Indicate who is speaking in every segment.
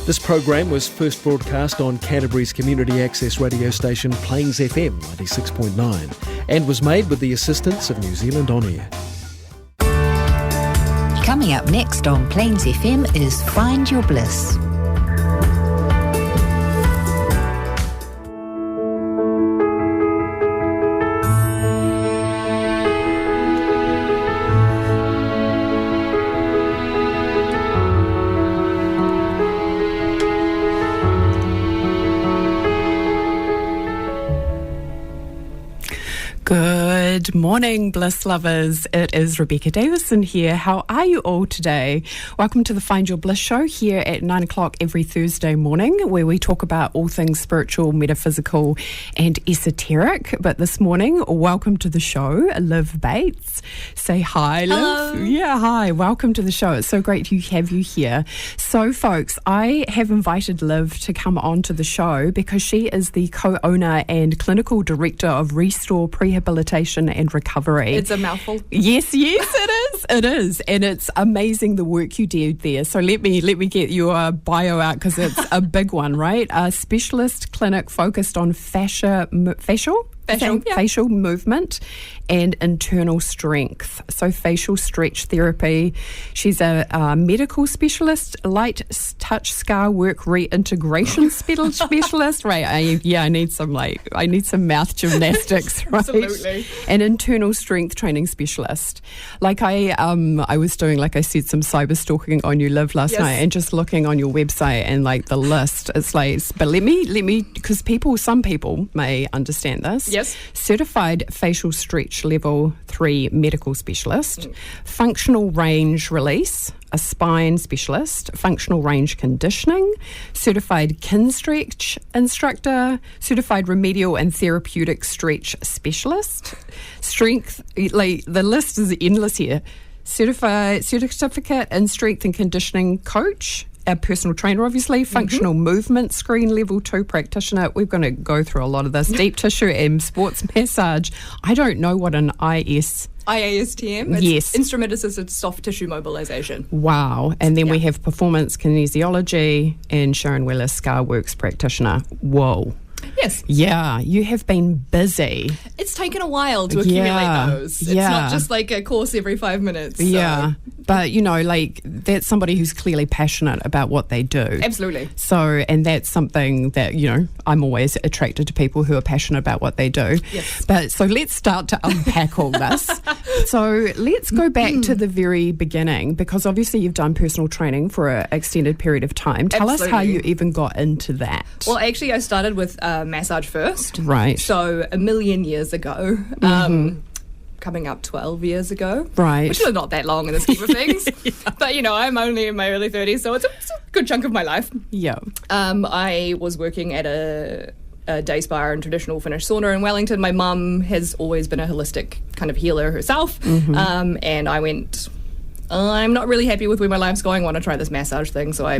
Speaker 1: This program was first broadcast on Canterbury's community access radio station Plains FM 96.9 and was made with the assistance of New Zealand On Air.
Speaker 2: Coming up next on Plains FM is Find Your Bliss.
Speaker 3: Good morning, Bliss lovers. It is Rebecca Davison here. How are you all today? Welcome to the Find Your Bliss show here at 9 o'clock every Thursday morning, where we talk about all things spiritual, metaphysical and esoteric. But this morning, welcome to the show, Liv Bates. Say hi, Liv.
Speaker 4: Hello.
Speaker 3: Yeah, hi. Welcome to the show. It's so great to have you here. So, folks, I have invited Liv to come on to the show because she is the co-owner and clinical director of Restore Rehabilitation and Recovery.
Speaker 4: It's a mouthful.
Speaker 3: Yes, it is, and it's amazing the work you did there. So let me get your bio out because it's a big one, right? A specialist clinic focused on facial movement and internal strength. So facial stretch therapy. She's a medical specialist, light touch scar work reintegration specialist. Right? I need some mouth gymnastics. Right?
Speaker 4: Absolutely.
Speaker 3: An internal strength training specialist. Like I was doing, like I said, some cyber stalking on you, Liv, last night, and just looking on your website and like the list. It's like, but let me, because some people may understand this.
Speaker 4: Yes.
Speaker 3: Certified facial stretch level 3 medical specialist, functional range release, a spine specialist, functional range conditioning, certified kin stretch instructor, certified remedial and therapeutic stretch specialist, strength, like the list is endless here, certificate in strength and conditioning coach, a personal trainer, obviously, functional movement screen level 2 practitioner. We're going to go through a lot of this. Deep tissue and sports massage. I don't know what an
Speaker 4: IASTM. It's instrument assisted soft tissue mobilization.
Speaker 3: Wow. And then we have performance kinesiology and Sharon Weller's scar works practitioner. Whoa.
Speaker 4: Yes.
Speaker 3: Yeah, you have been busy.
Speaker 4: It's taken a while to accumulate those. It's not just like a course every 5 minutes. So.
Speaker 3: Yeah. But, like, that's somebody who's clearly passionate about what they do.
Speaker 4: Absolutely.
Speaker 3: So, and that's something that, I'm always attracted to people who are passionate about what they do.
Speaker 4: Yes.
Speaker 3: But so let's start to unpack all this. So let's go back to the very beginning, because obviously you've done personal training for an extended period of time. Tell us how you even got into that.
Speaker 4: Well, actually, I started with massage first.
Speaker 3: Right.
Speaker 4: So 1 million years ago. Coming up 12 years ago.
Speaker 3: Right.
Speaker 4: Which is not that long in the scheme of things. But, I'm only in my early 30s, so it's a good chunk of my life.
Speaker 3: Yeah.
Speaker 4: I was working at a day spa and traditional Finnish sauna in Wellington. My mum has always been a holistic kind of healer herself. And I went, I'm not really happy with where my life's going. I want to try this massage thing. So I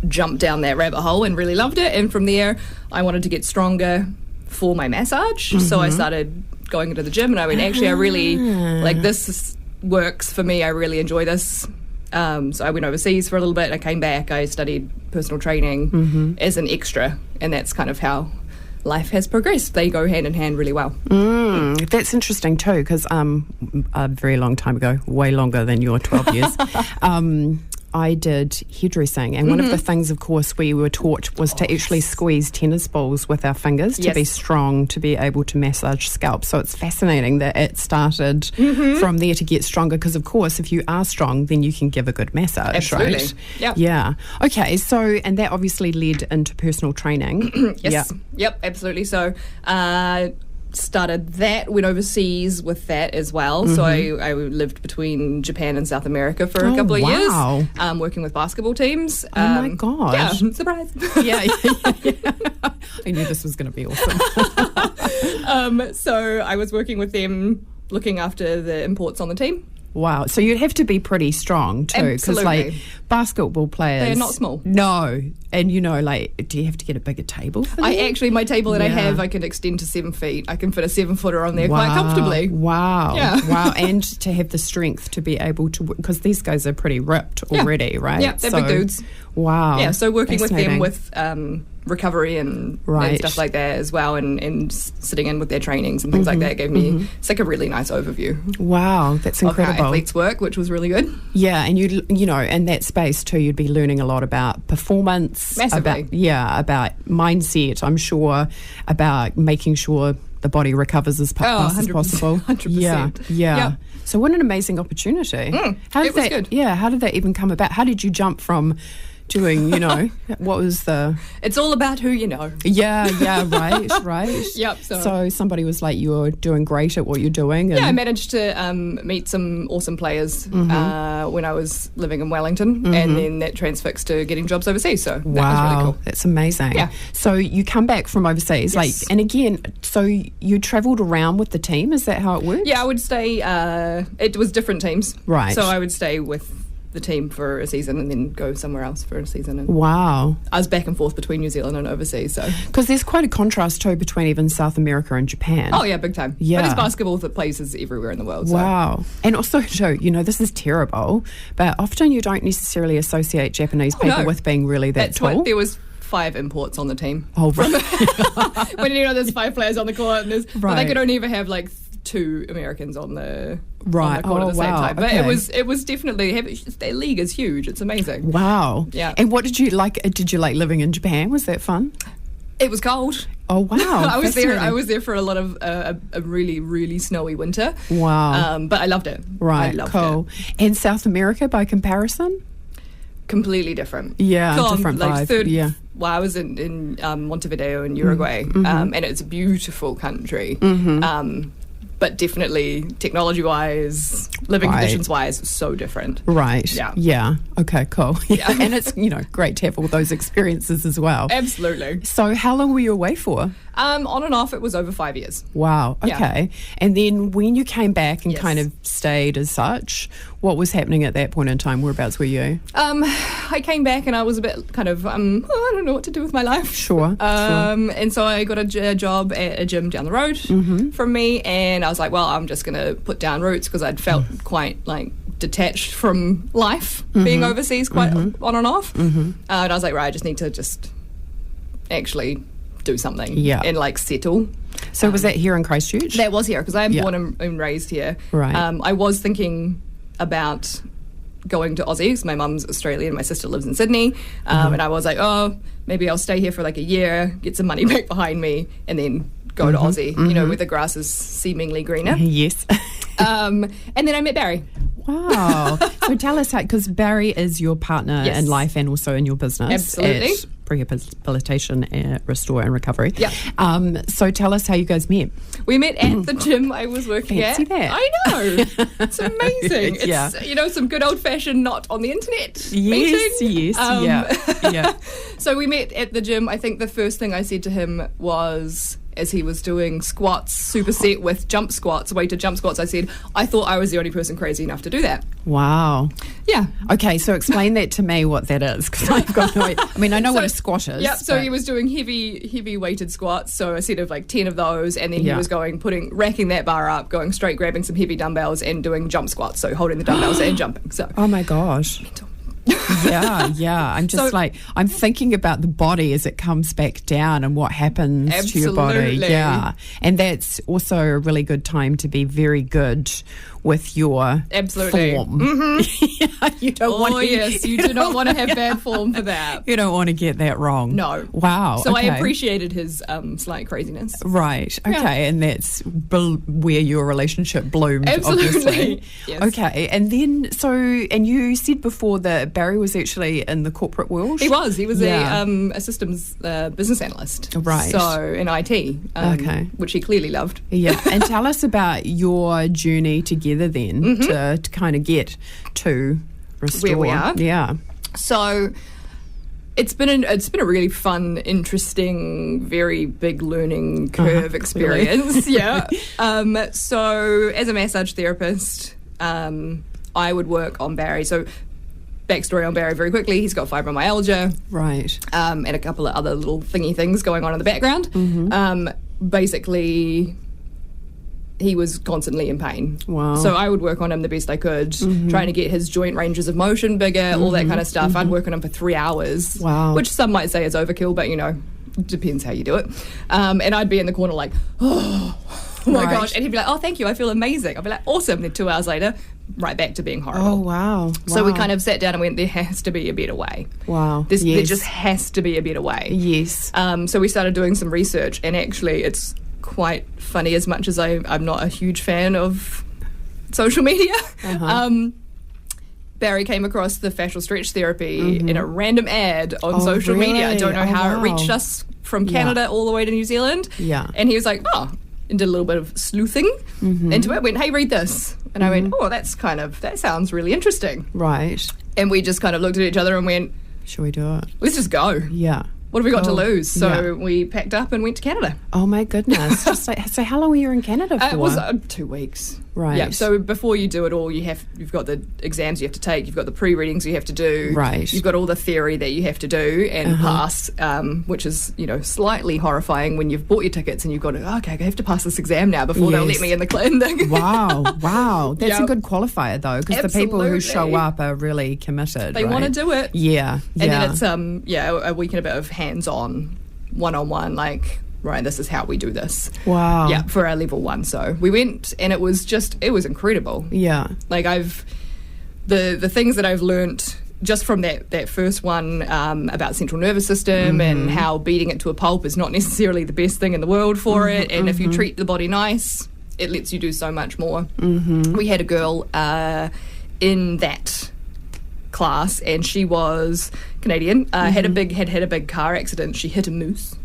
Speaker 4: jumped down that rabbit hole and really loved it. And from there, I wanted to get stronger for my massage. So I started going into the gym, and I went, actually, I really this works for me. I really enjoy this. So I went overseas for a little bit. I came back. I studied personal training as an extra, and that's kind of how life has progressed. They go hand in hand really well.
Speaker 3: That's interesting too, because a very long time ago, way longer than your 12 years, I did hairdressing, and one of the things, of course, we were taught was to actually squeeze tennis balls with our fingers to be strong, to be able to massage scalp. So it's fascinating that it started from there to get stronger, because, of course, if you are strong, then you can give a good massage,
Speaker 4: Absolutely.
Speaker 3: right?
Speaker 4: Yep.
Speaker 3: Yeah. Okay, so, and that obviously led into personal training.
Speaker 4: Yes. Yep, absolutely. So, started that, went overseas with that as well. So I lived between Japan and South America for a couple of years, working with basketball teams.
Speaker 3: Oh my gosh.
Speaker 4: Yeah, surprise.
Speaker 3: Yeah. I knew this was going to be awesome.
Speaker 4: So I was working with them, looking after the imports on the team.
Speaker 3: Wow. So you'd have to be pretty strong too, because like basketball players,
Speaker 4: they're not small.
Speaker 3: No, and like, do you have to get a bigger table? For them?
Speaker 4: My table that I have, I can extend to 7 feet. I can fit a 7-footer on there quite comfortably.
Speaker 3: Wow.
Speaker 4: Yeah.
Speaker 3: Wow. And to have the strength to be able to, because these guys are pretty ripped already, right?
Speaker 4: Yeah, they're big dudes.
Speaker 3: Wow.
Speaker 4: Yeah. So working with them with recovery and stuff like that as well, and sitting in with their trainings and things like that gave me it's like a really nice overview.
Speaker 3: Wow, that's incredible.
Speaker 4: Of how athletes work, which was really good.
Speaker 3: Yeah, and you know, in that space too, you'd be learning a lot about performance,
Speaker 4: massively.
Speaker 3: about mindset. I'm sure about making sure the body recovers as fast as possible.
Speaker 4: 100%.
Speaker 3: Yeah.
Speaker 4: Yep.
Speaker 3: So what an amazing opportunity. How did
Speaker 4: it was good.
Speaker 3: Yeah, how did that even come about? How did you jump from doing, what was the...
Speaker 4: It's all about who you know.
Speaker 3: Yeah, right.
Speaker 4: Yep.
Speaker 3: So somebody was like, you're doing great at what you're doing. And
Speaker 4: I managed to meet some awesome players when I was living in Wellington, and then that transfixed to getting jobs overseas. So that was really cool.
Speaker 3: That's amazing.
Speaker 4: Yeah.
Speaker 3: So you come back from overseas, and again, so you travelled around with the team. Is that how it worked?
Speaker 4: Yeah, I would stay. It was different teams,
Speaker 3: right?
Speaker 4: So I would stay with the team for a season and then go somewhere else for a season. And
Speaker 3: wow.
Speaker 4: I was back and forth between New Zealand and overseas. So
Speaker 3: because there's quite a contrast too between even South America and Japan.
Speaker 4: Oh yeah, big time.
Speaker 3: Yeah.
Speaker 4: But there's basketball that places everywhere in the world.
Speaker 3: Wow. So. And also too, this is terrible, but often you don't necessarily associate Japanese people with being really that tall.
Speaker 4: There was 5 imports on the team.
Speaker 3: Oh, right.
Speaker 4: When there's 5 players on the court, and but they could only ever have like 2 Americans on the court at the same time. But it was definitely their league is huge. It's amazing.
Speaker 3: Wow.
Speaker 4: Yeah.
Speaker 3: And what did you like? Did you like living in Japan? Was that fun?
Speaker 4: It was cold.
Speaker 3: Oh wow!
Speaker 4: I was there for a lot of a really, really snowy winter.
Speaker 3: Wow.
Speaker 4: But I loved it.
Speaker 3: Right.
Speaker 4: I loved
Speaker 3: cool.
Speaker 4: it.
Speaker 3: And South America by comparison?
Speaker 4: Completely different.
Speaker 3: Yeah, different vibe.
Speaker 4: Well, I was in Montevideo in Uruguay, and it's a beautiful country. But definitely technology-wise, living conditions-wise, so different.
Speaker 3: Right. Yeah. Okay, cool.
Speaker 4: Yeah.
Speaker 3: And it's, great to have all those experiences as well.
Speaker 4: Absolutely.
Speaker 3: So how long were you away for?
Speaker 4: On and off, it was over 5 years.
Speaker 3: Wow. Okay.
Speaker 4: Yeah.
Speaker 3: And then when you came back and kind of stayed as such, what was happening at that point in time? Whereabouts were you?
Speaker 4: I came back and I was a bit kind of, I don't know what to do with my life.
Speaker 3: Sure.
Speaker 4: And so I got a job at a gym down the road from me, and I was like, well, I'm just going to put down roots because I'd felt quite like detached from life being overseas quite on and off. And I was like, right, I just need to actually do something and like settle.
Speaker 3: So was that here in Christchurch?
Speaker 4: That was here because I am born and raised here.
Speaker 3: Right.
Speaker 4: I was thinking about going to Aussie because my mum's Australian, my sister lives in Sydney, and I was like, oh, maybe I'll stay here for like a year, get some money back behind me, and then go to Aussie, where the grass is seemingly greener.
Speaker 3: Yes.
Speaker 4: And then I met Barry.
Speaker 3: Wow. So tell us how, because Barry is your partner in life and also in your business.
Speaker 4: Absolutely.
Speaker 3: At Rehabilitation and Restore and Recovery.
Speaker 4: Yeah.
Speaker 3: So tell us how you guys met.
Speaker 4: We met at the gym I was working
Speaker 3: Fancy
Speaker 4: at.
Speaker 3: That.
Speaker 4: I know. It's amazing. It's, some good old-fashioned not on the internet meeting.
Speaker 3: Yes.
Speaker 4: So we met at the gym. I think the first thing I said to him was, as he was doing squats, superset with jump squats, weighted jump squats, I said, I thought I was the only person crazy enough to do that.
Speaker 3: Wow.
Speaker 4: Yeah.
Speaker 3: Okay, so explain that to me what that is, because I've got no idea. I mean, I know what a squat is.
Speaker 4: Yeah, so he was doing heavy weighted squats, so a set of like 10 of those, and then he was racking that bar up, going straight, grabbing some heavy dumbbells and doing jump squats, so holding the dumbbells and jumping. So.
Speaker 3: Oh my gosh.
Speaker 4: Mental.
Speaker 3: Yeah. I'm just I'm thinking about the body as it comes back down and what happens to your body. Yeah. And that's also a really good time to be very good with your form. You don't want
Speaker 4: you do not want to have bad form for that.
Speaker 3: You don't want to get that wrong.
Speaker 4: No.
Speaker 3: Wow.
Speaker 4: So I appreciated his slight craziness.
Speaker 3: Right. Okay. And that's where your relationship bloomed.
Speaker 4: Absolutely.
Speaker 3: Obviously.
Speaker 4: Yes.
Speaker 3: Okay. And then and you said before that Barry was actually in the corporate world.
Speaker 4: He was a systems business analyst.
Speaker 3: Right.
Speaker 4: So in IT. Which he clearly loved.
Speaker 3: Yeah. And tell us about your journey together then to kind of get to Restore.
Speaker 4: Where we are.
Speaker 3: Yeah.
Speaker 4: So it's been a really fun, interesting, very big learning curve experience. Yeah. So as a massage therapist, I would work on Barry. So backstory on Barry very quickly, he's got fibromyalgia.
Speaker 3: Right.
Speaker 4: And a couple of other little thingy things going on in the background. Basically, he was constantly in pain.
Speaker 3: Wow.
Speaker 4: So I would work on him the best I could, trying to get his joint ranges of motion bigger, all that kind of stuff. I'd work on him for 3 hours.
Speaker 3: Wow.
Speaker 4: Which some might say is overkill, but, depends how you do it. And I'd be in the corner like, oh my gosh. And he'd be like, oh, thank you, I feel amazing. I'd be like, awesome. Then 2 hours later, right back to being horrible.
Speaker 3: Oh, wow.
Speaker 4: So we kind of sat down and went, there has to be a better way.
Speaker 3: Wow.
Speaker 4: There just has to be a better way.
Speaker 3: Yes.
Speaker 4: So we started doing some research, and actually it's quite funny, as much as I'm not a huge fan of social media. Barry came across the fascial stretch therapy in a random ad on social media. I don't know how it reached us from Canada all the way to New Zealand.
Speaker 3: Yeah.
Speaker 4: And he was like, and did a little bit of sleuthing into it. Went, hey, read this. And I went, that sounds really interesting.
Speaker 3: Right.
Speaker 4: And we just kind of looked at each other and went,
Speaker 3: Shall we do it?
Speaker 4: let's just go.
Speaker 3: Yeah.
Speaker 4: What have we got to lose? So
Speaker 3: Yeah.
Speaker 4: we packed up and went to Canada.
Speaker 3: Oh, my goodness. So how long were you in Canada for?
Speaker 4: It was 2 weeks.
Speaker 3: Right.
Speaker 4: Yeah. So before you do it all, you've got the exams you have to take, you've got the pre-readings you have to do.
Speaker 3: Right.
Speaker 4: You've got all the theory that you have to do and pass, which is, slightly horrifying when you've bought your tickets and you've got to, I have to pass this exam now before they'll let me in the clinic.
Speaker 3: Wow. That's
Speaker 4: Yeah.
Speaker 3: a good qualifier, though, because the people who show
Speaker 4: Absolutely.
Speaker 3: up are really committed.
Speaker 4: They want to do it.
Speaker 3: Yeah.
Speaker 4: And then it's a week and a bit of hands-on, one-on-one, like, right, this is how we do this.
Speaker 3: Wow.
Speaker 4: Yeah, for our level 1. So we went, and it was incredible.
Speaker 3: Yeah.
Speaker 4: Like the things that I've learnt just from that first one about central nervous system and how beating it to a pulp is not necessarily the best thing in the world for it. And if you treat the body nice, it lets you do so much more. We had a girl in that class, and she was Canadian, had a big car accident. She hit a moose.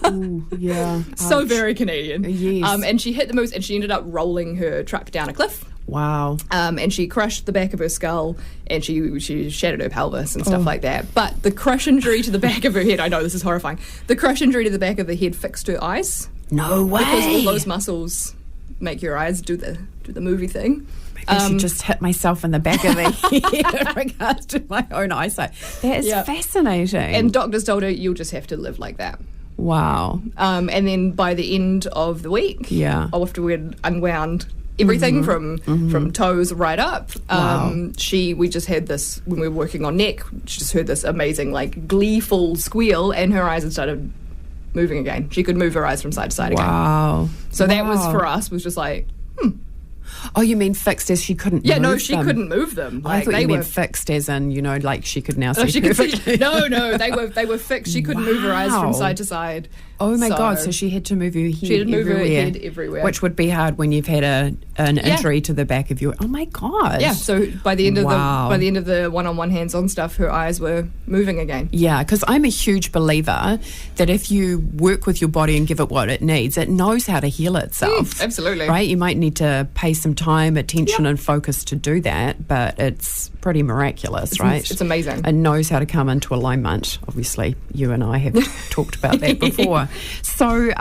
Speaker 3: Ooh, yeah.
Speaker 4: So
Speaker 3: Ouch.
Speaker 4: very Canadian.
Speaker 3: Yes.
Speaker 4: And she hit the moose, and she ended up rolling her truck down a cliff.
Speaker 3: Wow.
Speaker 4: And she crushed the back of her skull, and she shattered her pelvis and stuff like that. But the crush injury to the back of her head, I know this is horrifying, the crush injury to the back of the head fixed her eyes.
Speaker 3: No way.
Speaker 4: Because all those muscles make your eyes do the movie thing.
Speaker 3: I should just hit myself in the back of the head in regards to my own eyesight. That is fascinating.
Speaker 4: And doctors told her, you'll just have to live like that.
Speaker 3: Wow.
Speaker 4: And then by the end of the week, after we'd unwound everything from toes right up, we just had this, when we were working on neck, she just heard this amazing, like, gleeful squeal, and her eyes had started moving again. She could move her eyes from side to side again.
Speaker 3: Wow.
Speaker 4: So that was, for us, was just like,
Speaker 3: Oh, you mean fixed as she couldn't move them?
Speaker 4: Yeah, no, she couldn't move them.
Speaker 3: I thought you meant fixed as in, like she could now see perfectly.
Speaker 4: No, they were fixed. She couldn't move her eyes from side to side.
Speaker 3: Oh my God, so she had to move her head
Speaker 4: She had to move her head everywhere.
Speaker 3: Which would be hard when you've had an injury to the back of your... Oh my God.
Speaker 4: Yeah, so by the end of the one-on-one hands-on stuff, her eyes were moving again.
Speaker 3: Yeah, because I'm a huge believer that if you work with your body and give it what it needs, it knows how to heal itself.
Speaker 4: Absolutely.
Speaker 3: Right? You might need to pay some time, attention and focus to do that, but it's pretty miraculous, right?
Speaker 4: It's amazing.
Speaker 3: It knows how to come into alignment. Obviously, you and I have talked about that before. So,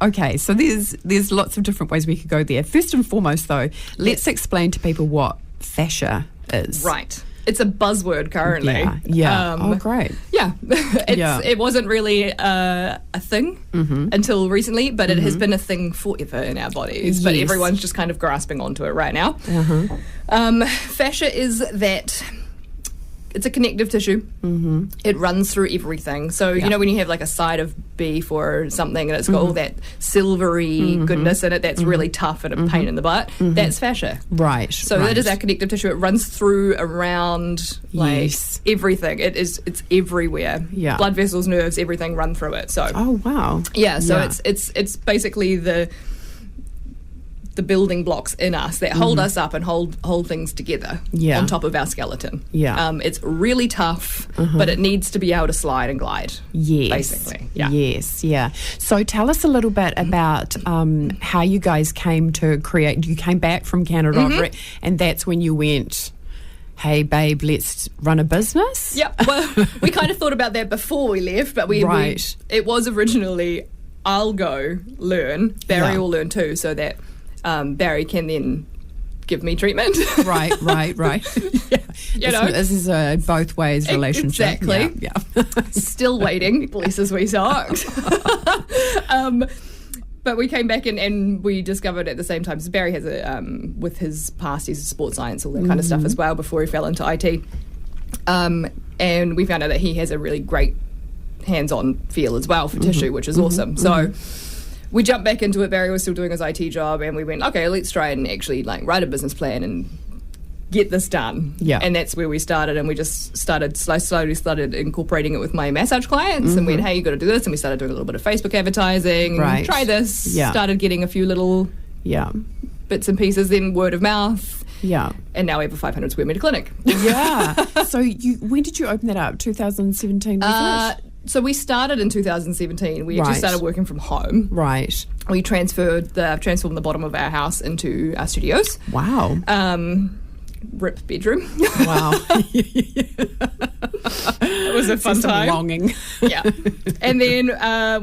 Speaker 3: okay, so there's lots of different ways we could go there. First and foremost, though, let's explain to people what fascia is.
Speaker 4: Right. It's a buzzword currently.
Speaker 3: Yeah. Oh, great.
Speaker 4: Yeah. It wasn't really a thing until recently, but it has been a thing forever in our bodies. But everyone's just kind of grasping onto it right now. Fascia is that... It's a connective tissue. It runs through everything. So, you know, when you have like a side of beef or something and it's got all that silvery goodness in it that's really tough and a pain in the butt, that's fascia.
Speaker 3: Right.
Speaker 4: So that is our connective tissue. It runs through, around, like, everything. It's everywhere.
Speaker 3: Yeah.
Speaker 4: Blood vessels, nerves, everything run through it. So.
Speaker 3: Oh, wow.
Speaker 4: Yeah, so it's basically the building blocks in us that hold us up and hold things together on top of our skeleton.
Speaker 3: Yeah.
Speaker 4: It's really tough, but it needs to be able to slide and glide.
Speaker 3: Yes.
Speaker 4: Basically. Yeah.
Speaker 3: Yes, yeah. So tell us a little bit about how you guys came to create. You came back from Canada, and that's when you went, hey, babe, let's run a business?
Speaker 4: Yeah. Well, we kind of thought about that before we left, but it was originally, I'll go learn, Barry will learn too, so that Barry can then give me treatment.
Speaker 3: Right. This is a both ways relationship.
Speaker 4: Exactly.
Speaker 3: Yeah.
Speaker 4: Still waiting, bless his wee socks. But we came back and we discovered at the same time, so Barry has with his past, he's sports science, all that kind of stuff as well, before he fell into IT. And we found out that he has a really great hands-on feel as well for tissue, which is awesome. So we jumped back into it. Barry was still doing his IT job, and we went, okay, let's try and actually write a business plan and get this done.
Speaker 3: Yeah.
Speaker 4: And that's where we started, and we just slowly started incorporating it with my massage clients and went, hey, you got to do this. And we started doing a little bit of Facebook advertising.
Speaker 3: Right.
Speaker 4: Try this.
Speaker 3: Yeah.
Speaker 4: Started getting a few little bits and pieces, then word of mouth.
Speaker 3: Yeah.
Speaker 4: And now we have a 500 square metre clinic.
Speaker 3: Yeah. So when did you open that up? 2017, was it?
Speaker 4: So we started in 2017. We actually started working from home.
Speaker 3: Right.
Speaker 4: We transformed the bottom of our house into our studios.
Speaker 3: Wow.
Speaker 4: RIP bedroom.
Speaker 3: Wow.
Speaker 4: It was a fun time.
Speaker 3: Longing.
Speaker 4: Yeah. And then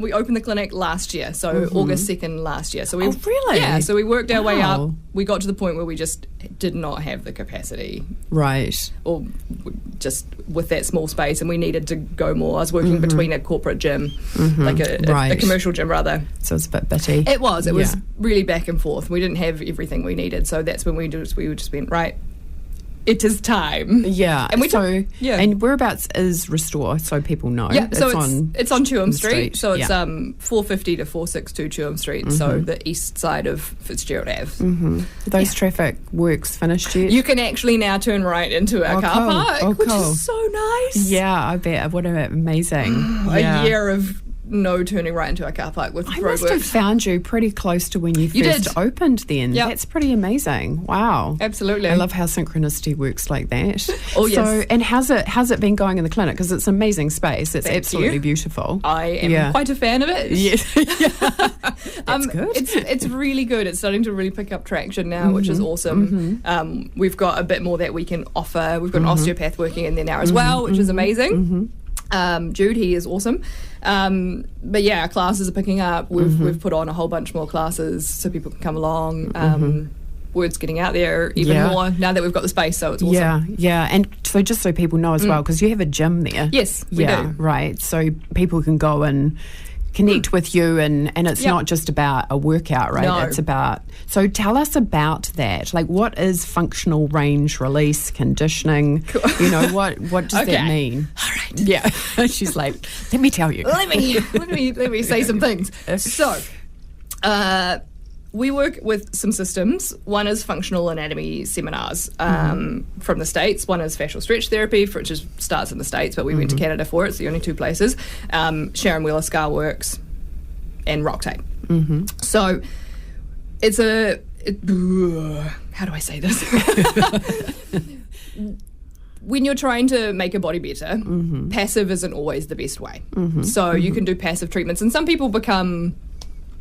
Speaker 4: we opened the clinic last year, so August 2nd last year. So we,
Speaker 3: really?
Speaker 4: Yeah, so we worked our way up. We got to the point where we just did not have the capacity.
Speaker 3: Right.
Speaker 4: Or just with that small space, and we needed to go more. I was working between a corporate gym, like a commercial gym rather.
Speaker 3: So it's a bit bitty.
Speaker 4: It was really back and forth. We didn't have everything we needed, so that's when we just went, right, it is time.
Speaker 3: Yeah.
Speaker 4: And
Speaker 3: and whereabouts is Restore, so people know?
Speaker 4: Yeah, so it's on Tuam Street. So it's 450 to 462 Tuam Street, so the east side of Fitzgerald Ave.
Speaker 3: Those traffic works finished yet?
Speaker 4: You can actually now turn right into our car park, which is so nice.
Speaker 3: Yeah, I bet. What amazing.
Speaker 4: A year of no turning right into our car park with roadworks.
Speaker 3: I must have found you pretty close to when you first opened then.
Speaker 4: Yep.
Speaker 3: That's pretty amazing. Wow.
Speaker 4: Absolutely.
Speaker 3: I love how synchronicity works like that.
Speaker 4: Oh, yes.
Speaker 3: So, and how's it been going in the clinic? Because it's an amazing space. It's absolutely beautiful.
Speaker 4: I am quite a fan of it.
Speaker 3: Yes. That's good.
Speaker 4: It's really good. It's starting to really pick up traction now, which is awesome. We've got a bit more that we can offer. We've got an osteopath working in there now as well, which is amazing. Jude, he is awesome. But yeah, our classes are picking up. We've put on a whole bunch more classes so people can come along. Word's getting out there even more now that we've got the space, so it's awesome.
Speaker 3: Yeah. And so just so people know as well, because you have a gym there.
Speaker 4: Yes, we do.
Speaker 3: Right. So people can go and connect with you, and it's not just about a workout, right?
Speaker 4: No.
Speaker 3: It's about, so tell us about that. Like, what is functional range release conditioning?
Speaker 4: Cool.
Speaker 3: You know, what does that mean?
Speaker 4: All right.
Speaker 3: Yeah. She's like, let me tell you.
Speaker 4: Let me say some things. So, we work with some systems. One is functional anatomy seminars from the States. One is fascial stretch therapy, which starts in the States, but we went to Canada for it. It's the only two places. Sharon Wheeler Scar Works and Rock Tape. So it's how do I say this? When you're trying to make a body better, passive isn't always the best way. So you can do passive treatments, and some people become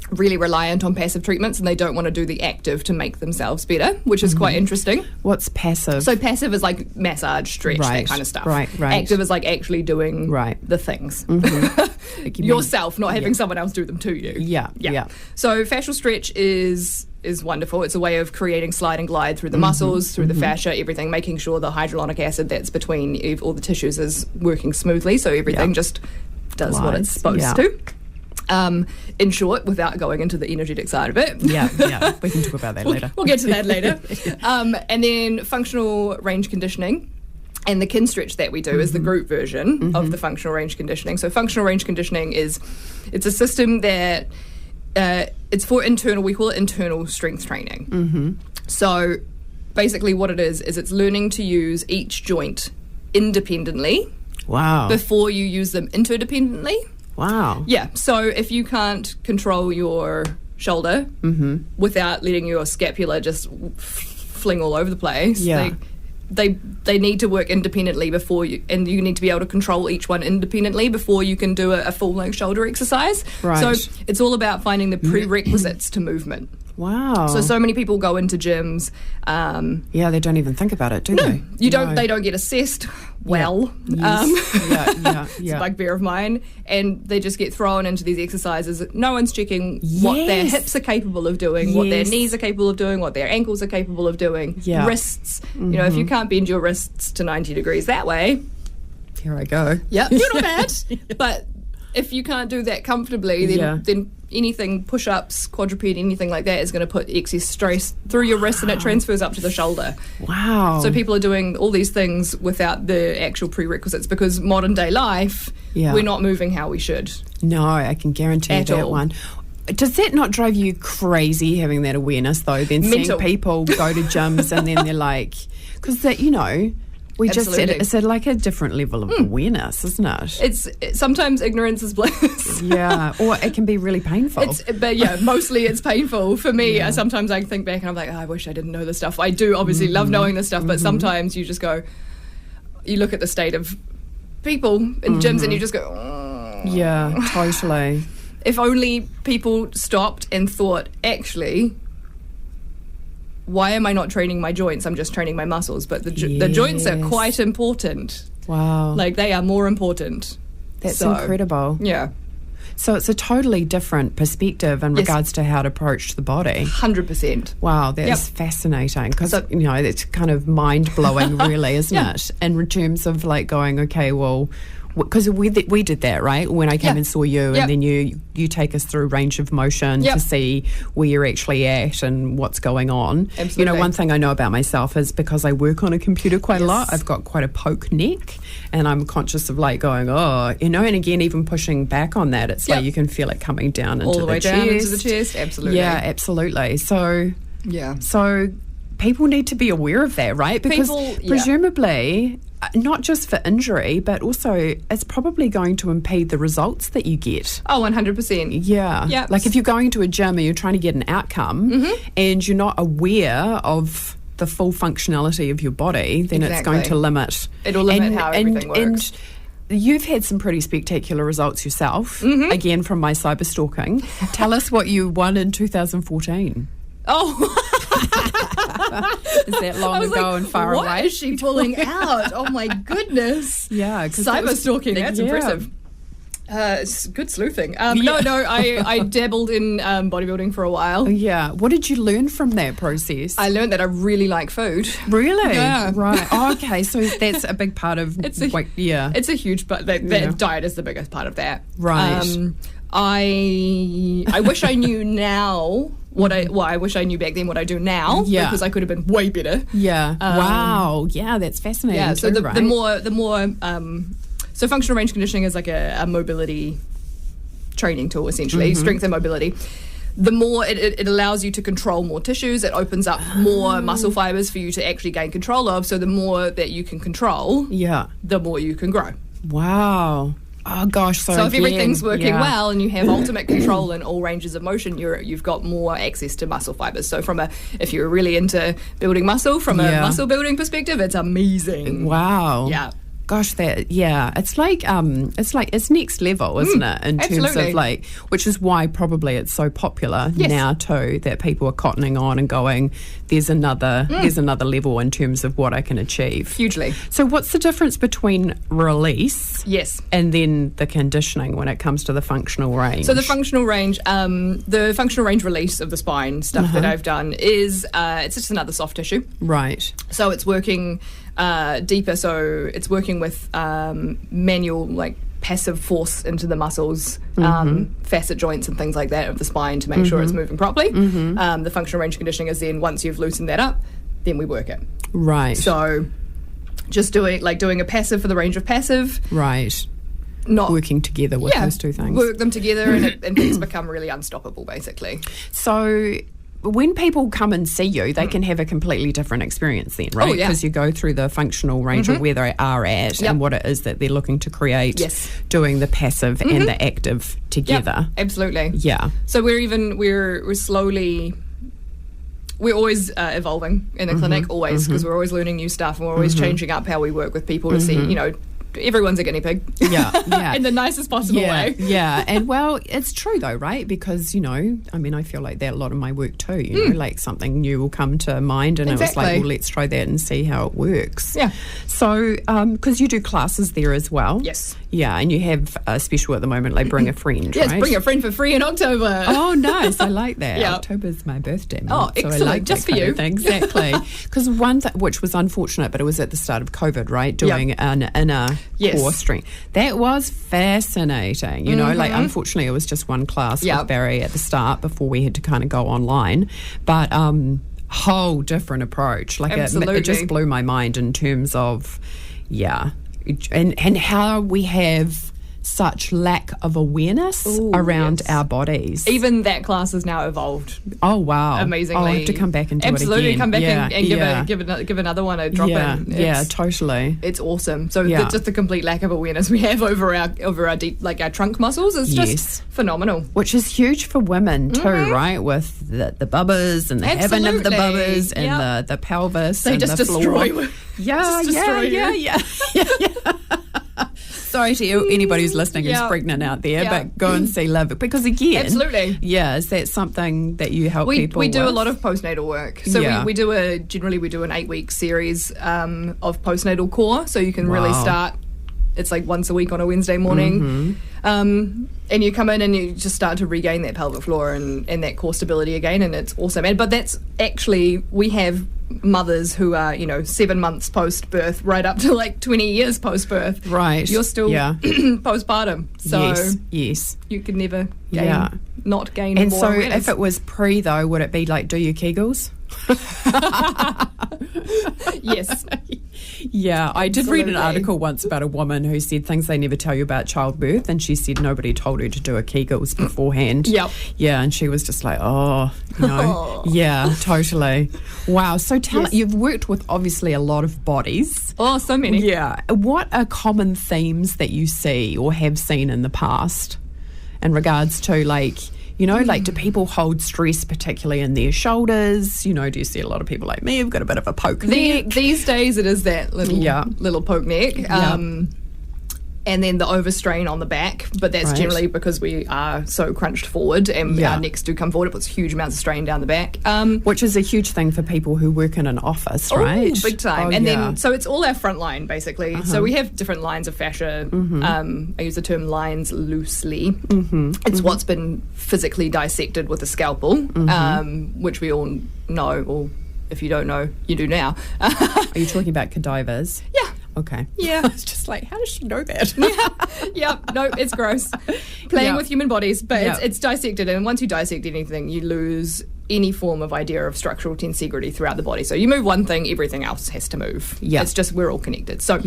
Speaker 4: really reliant on passive treatments and they don't want to do the active to make themselves better, which is quite interesting.
Speaker 3: What's passive?
Speaker 4: So passive is like massage, stretch, that kind of stuff.
Speaker 3: Right.
Speaker 4: Active is like actually doing the things yourself, not having someone else do them to you.
Speaker 3: Yeah.
Speaker 4: So fascial stretch is wonderful. It's a way of creating slide and glide through the muscles, through the fascia, everything, making sure the hyaluronic acid that's between all the tissues is working smoothly, so everything just does what it's supposed to. In short, without going into the energetic side of it.
Speaker 3: Yeah. We can talk about that later.
Speaker 4: We'll get to that later. And then functional range conditioning. And the kin stretch that we do is the group version of the functional range conditioning. So functional range conditioning it's a system that it's for internal, we call it internal strength training. So basically what it is it's learning to use each joint independently before you use them interdependently.
Speaker 3: Wow.
Speaker 4: Yeah, so if you can't control your shoulder without letting your scapula just fling all over the place, they need to work independently before you, and you need to be able to control each one independently before you can do a full length shoulder exercise.
Speaker 3: Right.
Speaker 4: So it's all about finding the prerequisites to movement.
Speaker 3: Wow.
Speaker 4: So many people go into gyms.
Speaker 3: They don't even think about it, do they?
Speaker 4: They don't get assessed well.
Speaker 3: Yes.
Speaker 4: It's a bugbear of mine. And they just get thrown into these exercises. No one's checking what their hips are capable of doing, what their knees are capable of doing, what their ankles are capable of doing. Yeah. Wrists. You know, if you can't bend your wrists to 90 degrees that way.
Speaker 3: Here I go.
Speaker 4: Yeah, you're not bad. But if you can't do that comfortably, then anything, push-ups, quadruped, anything like that is going to put excess stress through your wrist, and it transfers up to the shoulder.
Speaker 3: Wow.
Speaker 4: So people are doing all these things without the actual prerequisites, because modern day life, we're not moving how we should.
Speaker 3: No, I can guarantee you that one. Does that not drive you crazy, having that awareness, though? Then seeing people go to gyms and then they're like... Because, we just said it's like a different level of awareness, isn't it?
Speaker 4: Sometimes ignorance is bliss.
Speaker 3: Yeah, or it can be really painful.
Speaker 4: Mostly it's painful for me. Sometimes I think back and I'm like, I wish I didn't know this stuff. I do obviously love knowing this stuff, but sometimes you just go, you look at the state of people in gyms and you just go, oh.
Speaker 3: Yeah, totally.
Speaker 4: If only people stopped and thought, actually, why am I not training my joints? I'm just training my muscles. But the joints are quite important.
Speaker 3: Wow.
Speaker 4: Like, they are more important.
Speaker 3: That's incredible.
Speaker 4: Yeah.
Speaker 3: So it's a totally different perspective in regards to how to approach the body.
Speaker 4: 100%.
Speaker 3: Wow, that's fascinating, because, it's kind of mind-blowing, really, isn't it? In terms of, like, going, okay, well... Because we did that, right? When I came and saw you, and then you take us through range of motion to see where you're actually at and what's going on.
Speaker 4: Absolutely.
Speaker 3: You know, one thing I know about myself is because I work on a computer quite a lot, I've got quite a poke neck, and I'm conscious of like going, and again, even pushing back on that, it's like you can feel it coming down into
Speaker 4: all the way
Speaker 3: chest.
Speaker 4: Down into the chest. Absolutely.
Speaker 3: Yeah, absolutely. So people need to be aware of that, right? Because presumably, not just for injury, but also it's probably going to impede the results that you get.
Speaker 4: Oh, 100%.
Speaker 3: Yeah.
Speaker 4: Yep.
Speaker 3: Like if you're going to a gym and you're trying to get an outcome and you're not aware of the full functionality of your body, then it's going to limit.
Speaker 4: It'll limit how everything works.
Speaker 3: And you've had some pretty spectacular results yourself, again, from my cyber stalking. Tell us what you won in 2014.
Speaker 4: Oh,
Speaker 3: is that long ago and far away?
Speaker 4: What is she pulling out? Oh my goodness!
Speaker 3: Yeah,
Speaker 4: cyber stalking. That's impressive. It's good sleuthing. I dabbled in bodybuilding for a while.
Speaker 3: Yeah. What did you learn from that process?
Speaker 4: I learned that I really like food.
Speaker 3: Really?
Speaker 4: Yeah.
Speaker 3: Right. Oh, okay. So that's a big part of
Speaker 4: It's a huge part. That diet is the biggest part of that.
Speaker 3: Right.
Speaker 4: I wish I knew now I wish I knew back then what I do now, because I could have been way better.
Speaker 3: Yeah. Wow. Yeah, that's fascinating.
Speaker 4: Yeah. So
Speaker 3: too,
Speaker 4: the more so functional range conditioning is like a mobility training tool, essentially, strength and mobility. The more it allows you to control more tissues, it opens up more muscle fibers for you to actually gain control of. So the more that you can control, the more you can grow.
Speaker 3: Wow. Oh gosh! So
Speaker 4: if everything's working well and you have ultimate control in all ranges of motion, you've got more access to muscle fibers. So if you're really into building muscle from a muscle building perspective, it's amazing.
Speaker 3: Wow.
Speaker 4: Yeah.
Speaker 3: Gosh, it's next level, isn't it? In terms of like, which is why probably it's so popular now too, that people are cottoning on and going, there's another level in terms of what I can achieve.
Speaker 4: Hugely.
Speaker 3: So what's the difference between release and then the conditioning when it comes to the functional range?
Speaker 4: So the functional range release of the spine stuff that I've done is it's just another soft tissue.
Speaker 3: Right.
Speaker 4: So it's working deeper, so it's working with manual, like passive force into the muscles, facet joints and things like that of the spine to make sure it's moving properly. The functional range conditioning is then once you've loosened that up, then we work it.
Speaker 3: Right.
Speaker 4: So just doing a passive for the range of passive.
Speaker 3: Right.
Speaker 4: Not
Speaker 3: working together with those two things.
Speaker 4: Work them together and things become really unstoppable, basically.
Speaker 3: So when people come and see you, they can have a completely different experience then, right? Because you go through the functional range of where they are at and what it is that they're looking to create, doing the passive and the active together.
Speaker 4: Yep, absolutely.
Speaker 3: Yeah.
Speaker 4: So we're slowly... We're always evolving in the clinic, always, because we're always learning new stuff and we're always changing up how we work with people to see, everyone's a guinea pig.
Speaker 3: Yeah.
Speaker 4: In the nicest possible way.
Speaker 3: Yeah. And well, it's true though, right? Because, I feel like that a lot of my work too, like something new will come to mind and it was like, well, let's try that and see how it works.
Speaker 4: Yeah.
Speaker 3: So, because you do classes there as well.
Speaker 4: Yes.
Speaker 3: Yeah, and you have a special at the moment, like Bring a Friend,
Speaker 4: Yes,
Speaker 3: right?
Speaker 4: bring a friend for free in October.
Speaker 3: Oh, nice. I like that.
Speaker 4: Yeah.
Speaker 3: October's my birthday month.
Speaker 4: Oh,
Speaker 3: so
Speaker 4: excellent.
Speaker 3: I like
Speaker 4: Just
Speaker 3: that
Speaker 4: for
Speaker 3: kind
Speaker 4: you.
Speaker 3: of thing. Exactly. Because one thing, which was unfortunate, but it was at the start of COVID, right? Doing an inner core strength. That was fascinating. Like unfortunately it was just one class with Barry at the start before we had to kind of go online. But whole different approach. Like it just blew my mind in terms of, and how we have such lack of awareness around our bodies.
Speaker 4: Even that class has now evolved.
Speaker 3: Oh, wow.
Speaker 4: Amazingly.
Speaker 3: Oh, I have to come back and do
Speaker 4: Absolutely,
Speaker 3: it again.
Speaker 4: come back and give another one a drop in.
Speaker 3: Yeah, totally.
Speaker 4: It's awesome. So just the complete lack of awareness we have over our deep, like our trunk muscles is just phenomenal.
Speaker 3: Which is huge for women too, right? With the bubbas and the having of the bubbas and the pelvis
Speaker 4: they
Speaker 3: and
Speaker 4: just
Speaker 3: the floor.
Speaker 4: destroy.
Speaker 3: Yeah. Sorry to anybody who's listening who's pregnant out there, but go and see Liv. Because again, is that something that you help people
Speaker 4: We do
Speaker 3: with?
Speaker 4: a lot of postnatal work. So we do an 8-week series of postnatal core. So you can really start, it's like once a week on a Wednesday morning. And you come in and you just start to regain that pelvic floor and that core stability again, and it's awesome. But that's actually, we have mothers who are 7 months post birth right up to like 20 years post birth.
Speaker 3: Right.
Speaker 4: You're still postpartum, so
Speaker 3: yes
Speaker 4: you can never not gain
Speaker 3: and
Speaker 4: more
Speaker 3: so
Speaker 4: awareness.
Speaker 3: if it was pre though, would it be like do your Kegels?
Speaker 4: Yes.
Speaker 3: Yeah, I did read an
Speaker 4: Absolutely.
Speaker 3: article once about a woman who said things they never tell you about childbirth, and she said nobody told her to do a Kegels beforehand.
Speaker 4: Yep.
Speaker 3: Yeah, and she was just like, yeah, totally. Wow. So you've worked with obviously a lot of bodies.
Speaker 4: Oh, so many.
Speaker 3: Yeah. What are common themes that you see or have seen in the past in regards to like, like do people hold stress particularly in their shoulders? Do you see a lot of people like me who've got a bit of a poke neck?
Speaker 4: These days it is that little poke neck. And then the overstrain on the back, but that's generally because we are so crunched forward and our necks do come forward. It puts huge amounts of strain down the back.
Speaker 3: Which is a huge thing for people who work in an office, right?
Speaker 4: Big time. Then, so it's all our front line, basically. So we have different lines of fascia. I use the term lines loosely. It's what's been physically dissected with a scalpel, which we all know, or if you don't know, you do now.
Speaker 3: Are you talking about cadavers?
Speaker 4: Yeah.
Speaker 3: Okay.
Speaker 4: Yeah.
Speaker 3: I was just like, how does she know that?
Speaker 4: No, it's gross. Playing with human bodies, but it's dissected, and once you dissect anything, you lose any form of idea of structural tensegrity throughout the body. So you move one thing, everything else has to move. Yeah. It's just we're all connected. So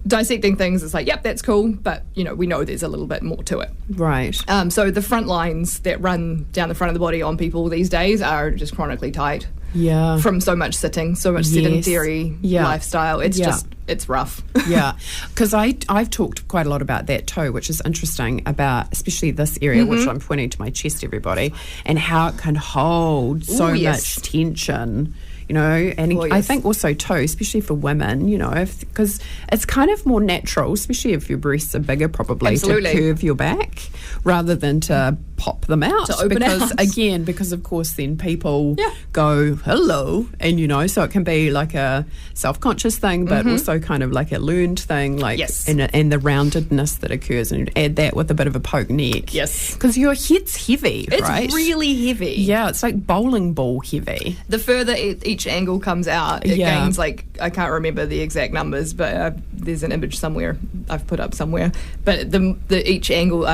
Speaker 4: dissecting things is like, that's cool, but we know there's a little bit more to it.
Speaker 3: Right.
Speaker 4: So the front lines that run down the front of the body on people these days are just chronically tight.
Speaker 3: Yeah.
Speaker 4: From so much sitting, so much sedentary lifestyle. It's just, it's rough.
Speaker 3: Yeah. Because I've talked quite a lot about that too, which is interesting about especially this area, which I'm pointing to my chest, everybody, and how it can hold so much tension. And I think also too, especially for women, because it's kind of more natural, especially if your breasts are bigger, probably to curve your back rather than to pop them out.
Speaker 4: To open out.
Speaker 3: Because of course then people go, hello, and so it can be like a self-conscious thing, but also kind of like a learned thing, like and the roundedness that occurs, and add that with a bit of a poke neck.
Speaker 4: Yes.
Speaker 3: Because your head's heavy, right?
Speaker 4: It's really heavy.
Speaker 3: Yeah, it's like bowling ball heavy.
Speaker 4: The further each angle comes out, it gains, like, I can't remember the exact numbers, but there's an image somewhere I've put up somewhere. But the each angle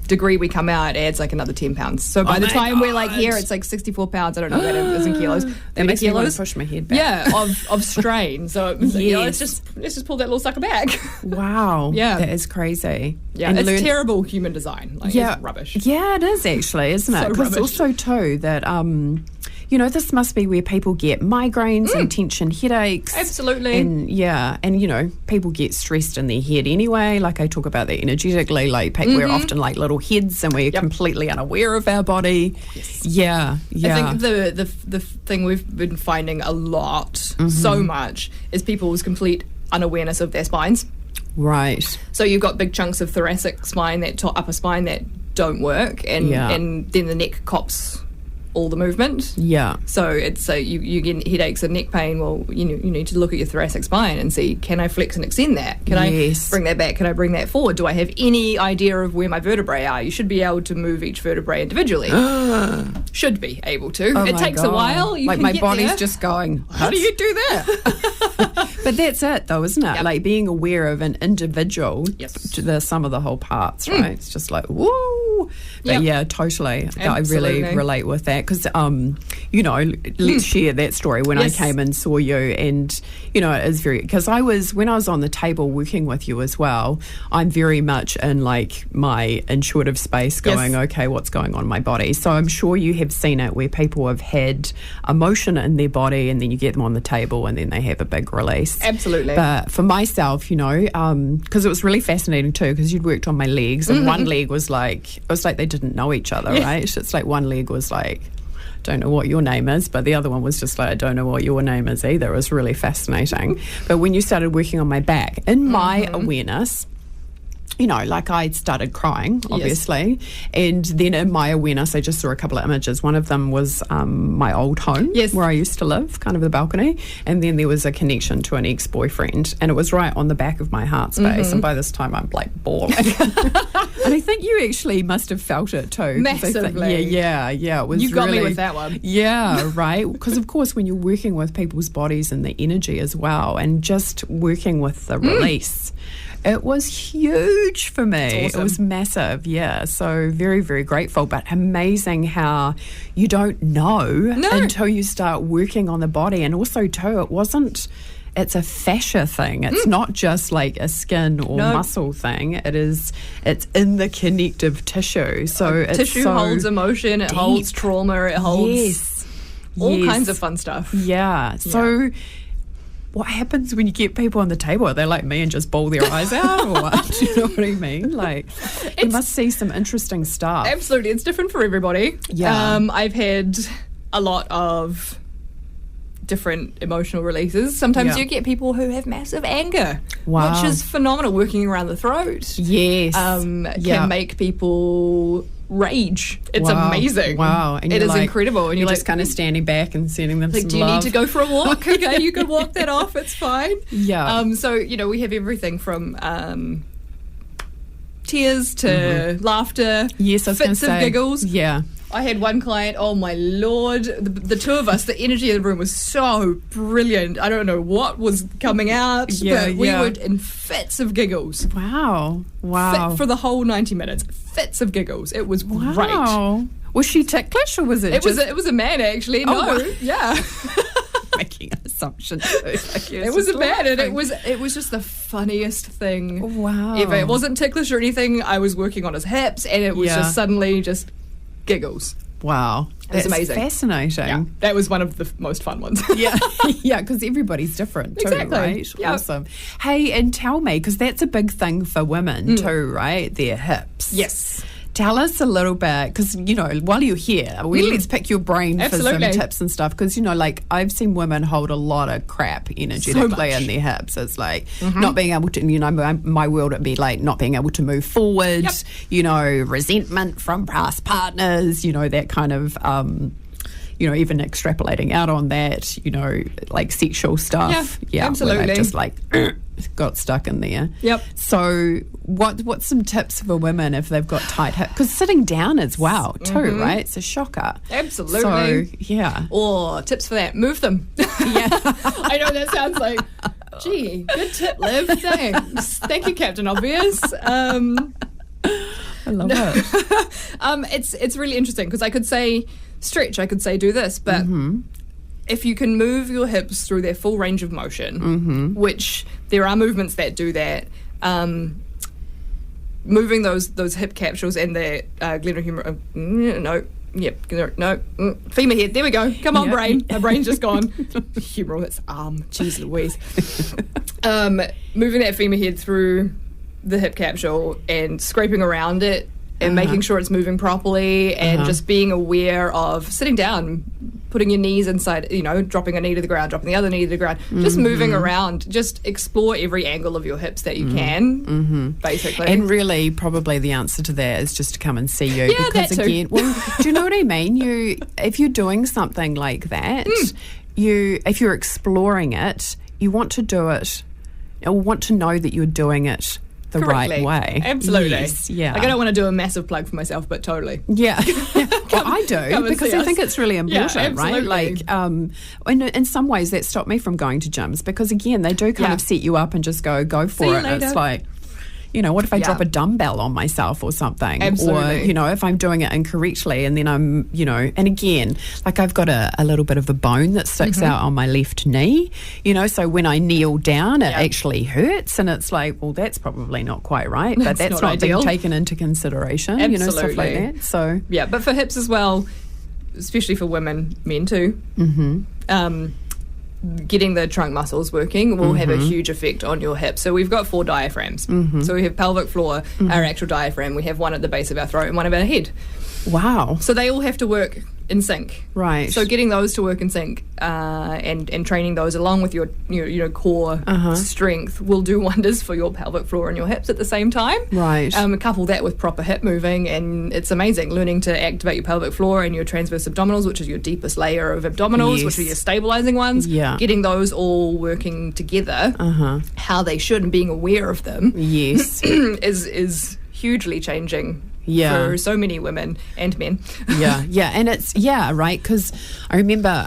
Speaker 4: degree we come out adds like another 10 pounds. So by the time we're like here, it's like 64 pounds. I don't know what that is in kilos.
Speaker 3: That makes me want to push my head back.
Speaker 4: Yeah, of strain. So let's just pull that little sucker back.
Speaker 3: Wow. Yeah. That is crazy.
Speaker 4: Yeah, and it's terrible human design. Like, it's rubbish.
Speaker 3: Yeah, it is actually, isn't it? Because also too that this must be where people get migraines and tension headaches.
Speaker 4: Absolutely.
Speaker 3: And people get stressed in their head anyway. Like I talk about that energetically. Like we're often like little heads, and we're completely unaware of our body.
Speaker 4: Yes.
Speaker 3: Yeah.
Speaker 4: I think the thing we've been finding a lot, so much, is people's complete unawareness of their spines.
Speaker 3: Right.
Speaker 4: So you've got big chunks of thoracic spine, upper spine that don't work, and then the neck cops all the movement.
Speaker 3: Yeah.
Speaker 4: So it's you get headaches and neck pain. Well, you need to look at your thoracic spine and see, can I flex and extend that? Can I bring that back? Can I bring that forward? Do I have any idea of where my vertebrae are? You should be able to move each vertebrae individually. Should be able to.
Speaker 3: Oh
Speaker 4: it takes a while. You
Speaker 3: like
Speaker 4: can
Speaker 3: my
Speaker 4: get
Speaker 3: body's
Speaker 4: there.
Speaker 3: just going, how
Speaker 4: What?
Speaker 3: do you do that? But that's it though, isn't it?
Speaker 4: Yep.
Speaker 3: Like being aware of an individual,
Speaker 4: Yes.
Speaker 3: to the sum of the whole parts, right? It's just like, woo. But
Speaker 4: Yep.
Speaker 3: yeah, totally. I
Speaker 4: Absolutely.
Speaker 3: really relate with that because, let's share that story when
Speaker 4: Yes.
Speaker 3: I came and saw you. And, it is very, because when I was on the table working with you as well, I'm very much in like my intuitive space going, okay, what's going on in my body? So I'm sure you have seen it where people have had emotion in their body and then you get them on the table and then they have a big release.
Speaker 4: Absolutely.
Speaker 3: But for myself, because it was really fascinating too, because you'd worked on my legs and one leg was like, it was like they didn't know each other, right? It's like one leg was like, don't know what your name is, but the other one was just like, I don't know what your name is either. It was really fascinating. But when you started working on my back, in my awareness, like I started crying, obviously. And then in my awareness, I just saw a couple of images. One of them was my old home where I used to live, kind of the balcony. And then there was a connection to an ex-boyfriend. And it was right on the back of my heart space. And by this time, I'm like bawling. And I think you actually must have felt it too.
Speaker 4: Massively.
Speaker 3: Yeah. It was
Speaker 4: You got
Speaker 3: really,
Speaker 4: me with that one.
Speaker 3: Yeah, right. Because of course, when you're working with people's bodies and the energy as well, and just working with the release, it was huge for me.
Speaker 4: Awesome.
Speaker 3: It was massive, yeah. So very, very grateful, but amazing how you don't know until you start working on the body. And also too, it's a fascia thing. It's not just like a skin or muscle thing. It's in the connective tissue. So it's
Speaker 4: tissue holds emotion, it holds trauma, it holds all kinds of fun stuff.
Speaker 3: Yeah. So what happens when you get people on the table? Are they like me and just bawl their eyes out, or what? Do you know what I mean? Like, you must see some interesting stuff.
Speaker 4: Absolutely, it's different for everybody.
Speaker 3: Yeah.
Speaker 4: I've had a lot of different emotional releases. Sometimes you get people who have massive anger, which is phenomenal. Working around the throat, can make people rage. It's amazing.
Speaker 3: Wow. And
Speaker 4: it is incredible. And
Speaker 3: you're
Speaker 4: you're
Speaker 3: just kind of standing back and sending them some
Speaker 4: do you
Speaker 3: love.
Speaker 4: need to go for a walk? Okay, you can walk that off. It's fine.
Speaker 3: Yeah.
Speaker 4: So, we have everything from tears to laughter,
Speaker 3: yes, I was gonna
Speaker 4: fits of
Speaker 3: say,
Speaker 4: giggles.
Speaker 3: Yeah.
Speaker 4: I had one client, oh my Lord, the two of us, the energy of the room was so brilliant. I don't know what was coming out, but we were in fits of giggles.
Speaker 3: Wow.
Speaker 4: Fit for the whole 90 minutes. Fits of giggles. It was great.
Speaker 3: Was she ticklish or was it
Speaker 4: It was a man, actually.
Speaker 3: Oh,
Speaker 4: no. Yeah.
Speaker 3: making an assumption?
Speaker 4: It was a man, and it was just the funniest thing
Speaker 3: Wow.
Speaker 4: ever. It wasn't ticklish or anything. I was working on his hips, and it was just suddenly just giggles.
Speaker 3: Wow.
Speaker 4: That's amazing.
Speaker 3: Fascinating.
Speaker 4: Yeah, that was one of the most fun ones.
Speaker 3: Yeah, because everybody's different too,
Speaker 4: Exactly.
Speaker 3: right?
Speaker 4: Yep.
Speaker 3: Awesome. Hey, and tell me, because that's a big thing for women too, right? Their hips.
Speaker 4: Yes.
Speaker 3: Tell us a little bit, because, while you're here, let's pick your brain for some tips and stuff, because, like, I've seen women hold a lot of crap energetically in their hips. It's like not being able to, my world, it'd be like not being able to move forward, resentment from past partners, that kind of, even extrapolating out on that, like sexual stuff.
Speaker 4: Yeah, absolutely.
Speaker 3: Where they've just like got stuck in there.
Speaker 4: Yep.
Speaker 3: So what's some tips for women if they've got tight hips? Because sitting down as well too, right? It's a shocker.
Speaker 4: Absolutely.
Speaker 3: So, yeah.
Speaker 4: Or tips for that, move them.
Speaker 3: Yeah.
Speaker 4: I know that sounds like, gee, good tip, Liv. Thanks. Thank you, Captain Obvious.
Speaker 3: I love it.
Speaker 4: It's really interesting because I could say stretch, I could say do this, but if you can move your hips through their full range of motion, which there are movements that do that, moving those hip capsules and the glenohumeral, femur head, there we go, come on brain, my brain's just gone, humeral, that's jeez Louise, moving that femur head through the hip capsule and scraping around it and making sure it's moving properly and just being aware of sitting down putting your knees inside, dropping a knee to the ground, dropping the other knee to the ground, just moving around, just explore every angle of your hips that you can, basically.
Speaker 3: And really, probably the answer to that is just to come and see you.
Speaker 4: Yeah,
Speaker 3: because
Speaker 4: that too.
Speaker 3: again, do you know what I mean? If you're doing something like that, if you're exploring it, you want to do it, or want to know that you're doing it the
Speaker 4: correctly.
Speaker 3: right way.
Speaker 4: Absolutely.
Speaker 3: Yes, yeah.
Speaker 4: Like, I don't want to do a massive plug for myself, but totally.
Speaker 3: Yeah. Well, I do, because I think it's really important, right?
Speaker 4: absolutely.
Speaker 3: Like, in some ways that stopped me from going to gyms, because again, they do kind of set you up and just go
Speaker 4: See
Speaker 3: for
Speaker 4: you
Speaker 3: it.
Speaker 4: later.
Speaker 3: It's like, what if I drop a dumbbell on myself or something?
Speaker 4: Absolutely.
Speaker 3: Or, if I'm doing it incorrectly and then I'm, and again, like I've got a little bit of a bone that sticks out on my left knee, so when I kneel down, it actually hurts, and it's like, well, that's probably not quite right, but that's not being taken into consideration,
Speaker 4: Absolutely.
Speaker 3: Stuff like that. So,
Speaker 4: yeah, but for hips as well, especially for women, men too, getting the trunk muscles working will have a huge effect on your hips. So we've got 4 diaphragms. So we have pelvic floor, our actual diaphragm. We have one at the base of our throat and one at our head.
Speaker 3: wow.
Speaker 4: So they all have to work in sync.
Speaker 3: Right.
Speaker 4: So getting those to work in sync and training those along with your core strength will do wonders for your pelvic floor and your hips at the same time.
Speaker 3: Right.
Speaker 4: Couple that with proper hip moving, and it's amazing. Learning to activate your pelvic floor and your transverse abdominals, which is your deepest layer of abdominals, which are your stabilizing ones.
Speaker 3: Yeah.
Speaker 4: Getting those all working together, how they should, and being aware of them,
Speaker 3: Yes.
Speaker 4: is hugely changing.
Speaker 3: Yeah.
Speaker 4: For so many women and men.
Speaker 3: Yeah, and it's right, because I remember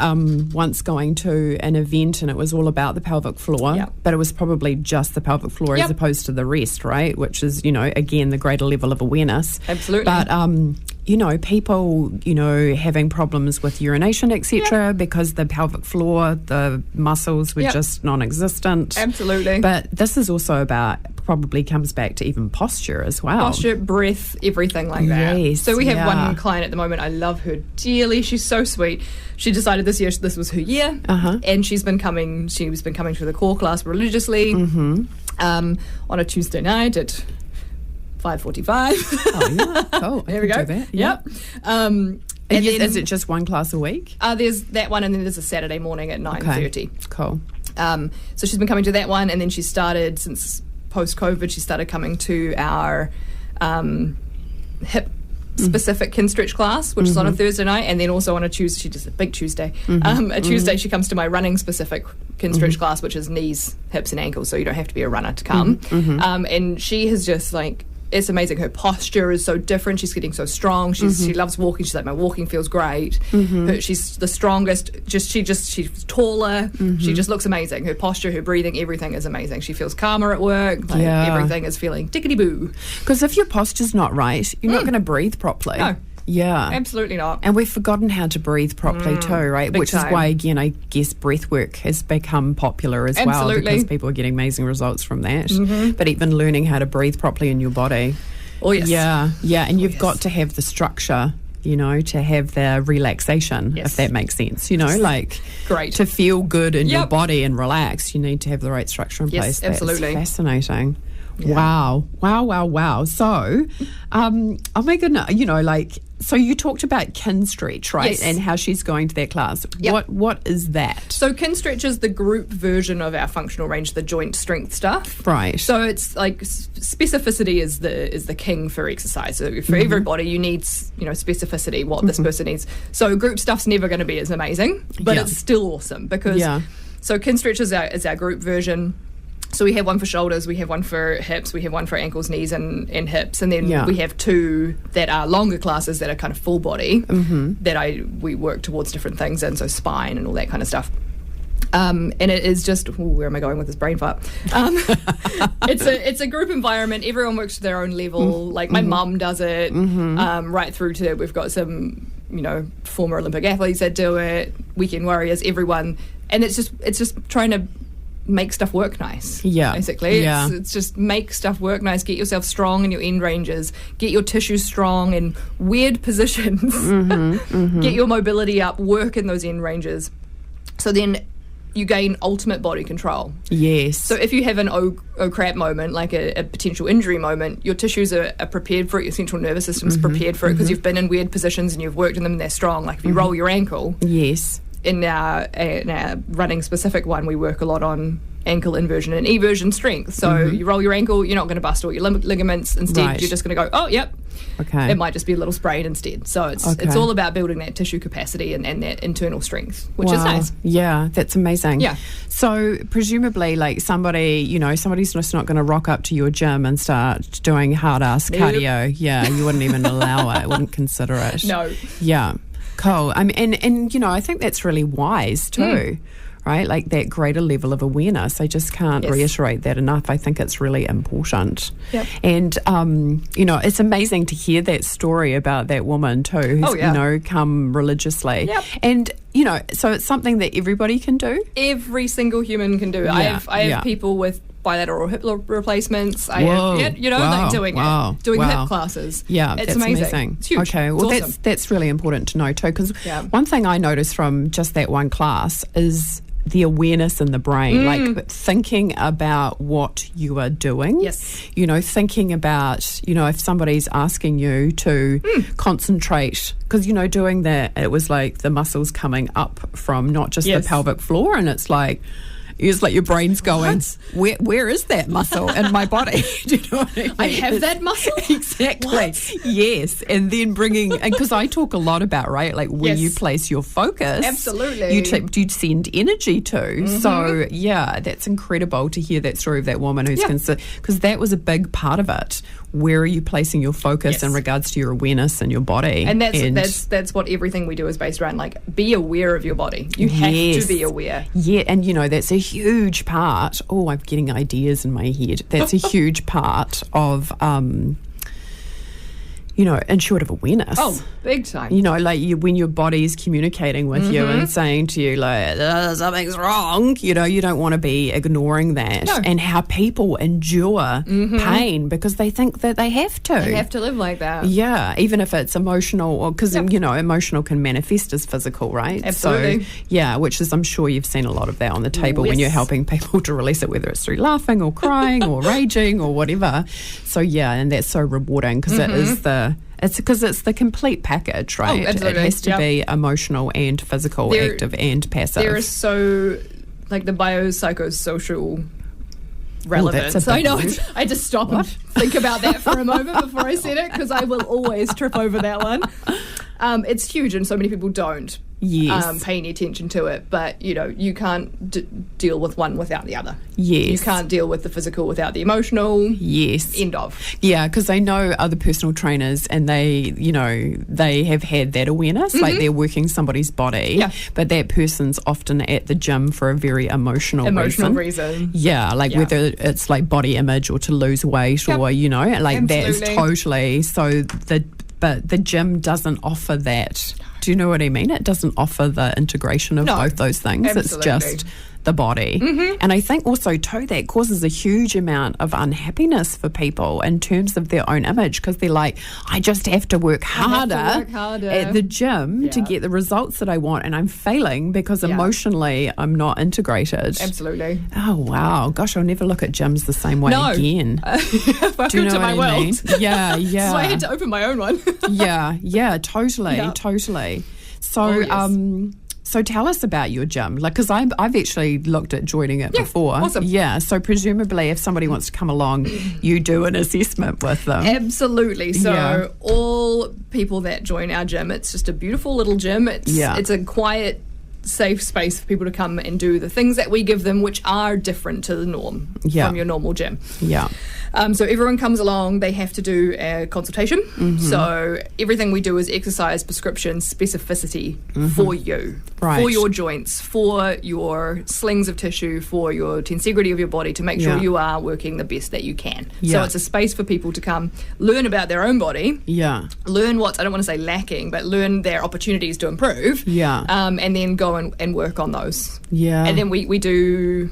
Speaker 3: once going to an event and it was all about the pelvic floor, but it was probably just the pelvic floor as opposed to the rest, right? Which is again the greater level of awareness.
Speaker 4: Absolutely.
Speaker 3: But people having problems with urination, etc., because the pelvic floor, the muscles were just non-existent.
Speaker 4: Absolutely.
Speaker 3: But this is also about, probably comes back to even posture as well.
Speaker 4: Posture, breath, everything like that.
Speaker 3: Yes,
Speaker 4: so we have one client at the moment. I love her dearly. She's so sweet. She decided this year this was her year, and she's been coming to the core class religiously on a Tuesday night at 5:45.
Speaker 3: Oh yeah, cool.
Speaker 4: There we go.
Speaker 3: Do that.
Speaker 4: Yep. And
Speaker 3: is it just one class a week?
Speaker 4: There's that one, and then there's a Saturday morning at 9:30.
Speaker 3: Cool.
Speaker 4: So she's been coming to that one, and then she started, since post-COVID, she started coming to our hip specific kin stretch class, which is on a Thursday night, and then also on a Tuesday. She does a big Tuesday. A Tuesday she comes to my running specific kin stretch class, which is knees, hips and ankles, so you don't have to be a runner to come. And she has just it's amazing. Her posture is so different. She's getting so strong. She loves walking. She's like, my walking feels great. She's the strongest. She's taller. She just looks amazing. Her posture, her breathing, everything is amazing. She feels calmer at work. Everything is feeling tickety boo.
Speaker 3: Because if your posture's not right, you're not going to breathe properly.
Speaker 4: No.
Speaker 3: Yeah.
Speaker 4: Absolutely not.
Speaker 3: And we've forgotten how to breathe properly too, right?
Speaker 4: Big
Speaker 3: Which is
Speaker 4: time.
Speaker 3: why, again, I guess breath work has become popular as well,
Speaker 4: Absolutely.
Speaker 3: because people are getting amazing results from that. But even learning how to breathe properly in your body.
Speaker 4: Oh, yes.
Speaker 3: Yeah, and you've got to have the structure, to have the relaxation, if that makes sense.
Speaker 4: Great.
Speaker 3: To feel good in your body and relax, you need to have the right structure in place.
Speaker 4: Yes, absolutely.
Speaker 3: That's fascinating. Yeah. Wow. So, oh my goodness, so you talked about kin stretch, right?
Speaker 4: Yes.
Speaker 3: And how she's going to that class.
Speaker 4: Yep.
Speaker 3: What is that?
Speaker 4: So kin stretch is the group version of our functional range, the joint strength stuff.
Speaker 3: Right.
Speaker 4: So it's like specificity is the king for exercise. So for everybody, you need specificity, what this person needs. So group stuff's never going to be as amazing, but it's still awesome because. So kin stretch is our group version. So we have one for shoulders, we have one for hips, we have one for ankles, knees, and hips, and then we have 2 that are longer classes that are kind of full body that we work towards different things in, so spine and all that kind of stuff. And it is just, where am I going with this brain fart? It's a group environment. Everyone works to their own level. Like my mum does it, right through to we've got some former Olympic athletes that do it, weekend warriors, everyone, and it's just trying to make stuff work nice. Basically. It's just make stuff work nice, get yourself strong in your end ranges, get your tissues strong in weird positions, get your mobility up, work in those end ranges. So then you gain ultimate body control.
Speaker 3: Yes.
Speaker 4: So if you have an oh crap moment, like a potential injury moment, your tissues are prepared for it, your central nervous system's prepared for it because you've been in weird positions and you've worked in them and they're strong. Like if you roll your ankle.
Speaker 3: Yes.
Speaker 4: In our running specific one, we work a lot on ankle inversion and eversion strength. So you roll your ankle, you're not going to bust all your ligaments. Instead, you're just going to go, oh, yep.
Speaker 3: Okay.
Speaker 4: It might just be a little sprain instead. So it's all about building that tissue capacity and that internal strength, which is nice.
Speaker 3: Yeah, that's amazing.
Speaker 4: Yeah.
Speaker 3: So presumably, like somebody's just not going to rock up to your gym and start doing hard-ass cardio. Yeah, you wouldn't even allow it. Wouldn't consider it.
Speaker 4: No.
Speaker 3: Yeah. Cool. I mean, and I think that's really wise too. Right, like that greater level of awareness. I just can't reiterate that enough. I think it's really important.
Speaker 4: Yep.
Speaker 3: And, it's amazing to hear that story about that woman too, who's, come religiously.
Speaker 4: Yep.
Speaker 3: And, so it's something that everybody can do?
Speaker 4: Every single human can do.
Speaker 3: Yeah.
Speaker 4: I have people with bilateral hip replacements. I
Speaker 3: Whoa.
Speaker 4: have, like doing hip classes.
Speaker 3: Yeah,
Speaker 4: it's
Speaker 3: that's amazing.
Speaker 4: It's huge.
Speaker 3: Okay, well,
Speaker 4: it's awesome.
Speaker 3: that's really important to know too, because one thing I noticed from just that one class is the awareness in the brain, like thinking about what you are doing.
Speaker 4: Yes.
Speaker 3: Thinking about, if somebody's asking you to concentrate, because, doing that, it was like the muscles coming up from not just the pelvic floor, and it's like your brain's going, where is that muscle in my body? Do you know what I mean?
Speaker 4: I have that muscle?
Speaker 3: Exactly. What? Yes. And then because I talk a lot about, right, like where you place your focus.
Speaker 4: Absolutely.
Speaker 3: You send energy to. So, yeah, that's incredible to hear that story of that woman who's because that was a big part of it. Where are you placing your focus in regards to your awareness and your body?
Speaker 4: And that's what everything we do is based around, like, be aware of your body. You have to be aware.
Speaker 3: Yeah, and that's a huge part. Oh, I'm getting ideas in my head. That's a huge part of intuitive awareness.
Speaker 4: Oh, big time.
Speaker 3: Like when your body's communicating with you and saying to you, like, something's wrong, you don't want to be ignoring that.
Speaker 4: No.
Speaker 3: And how people endure pain because they think that they have to.
Speaker 4: They have to live like that.
Speaker 3: Yeah, even if it's emotional, or because, emotional can manifest as physical, right?
Speaker 4: Absolutely.
Speaker 3: So, yeah, which is, I'm sure you've seen a lot of that on the table when you're helping people to release it, whether it's through laughing or crying or raging or whatever. So, yeah, and that's so rewarding because it is it's the complete package, right?
Speaker 4: Oh, absolutely.
Speaker 3: It has to be emotional and physical, active and passive.
Speaker 4: There is so, like, the biopsychosocial relevance.
Speaker 3: That's a big word.
Speaker 4: I had to stop and think about that for a moment before I said it because I will always trip over that one. It's huge and so many people don't pay any attention to it, but you can't deal with one without the other.
Speaker 3: Yes.
Speaker 4: You can't deal with the physical without the emotional.
Speaker 3: Yes.
Speaker 4: End of.
Speaker 3: Yeah, because I know other personal trainers and they have had that awareness, like they're working somebody's body, but that person's often at the gym for a very emotional reason. Yeah, like whether it's like body image or to lose weight or, like absolutely. That is totally, but the gym doesn't offer that. Do you know what I mean? It doesn't offer the integration of both those things.
Speaker 4: Absolutely.
Speaker 3: It's just the body. And I think also too that causes a huge amount of unhappiness for people in terms of their own image because they're like, I just have to work harder at the gym to get the results that I want, and I'm failing because emotionally I'm not integrated.
Speaker 4: Absolutely.
Speaker 3: Oh wow, gosh, I'll never look at gyms the same way again.
Speaker 4: Welcome
Speaker 3: Do you know
Speaker 4: to my
Speaker 3: what I mean?
Speaker 4: world.
Speaker 3: Yeah.
Speaker 4: So I had to open my own one.
Speaker 3: Totally. So so tell us about your gym, like, because I've actually looked at joining it before.
Speaker 4: Awesome.
Speaker 3: Yeah, so presumably if somebody wants to come along, you do an assessment with them.
Speaker 4: Absolutely. So all people that join our gym, it's just a beautiful little gym. It's a quiet, safe space for people to come and do the things that we give them, which are different to the norm from your normal gym.
Speaker 3: Yeah.
Speaker 4: So everyone comes along, they have to do a consultation. So everything we do is exercise prescription specificity for you, for your joints, for your slings of tissue, for your tensegrity of your body to make sure you are working the best that you can. So it's a space for people to come learn about their own body, learn what's, I don't want to say lacking, but learn their opportunities to improve, and then go and work on those. And then we do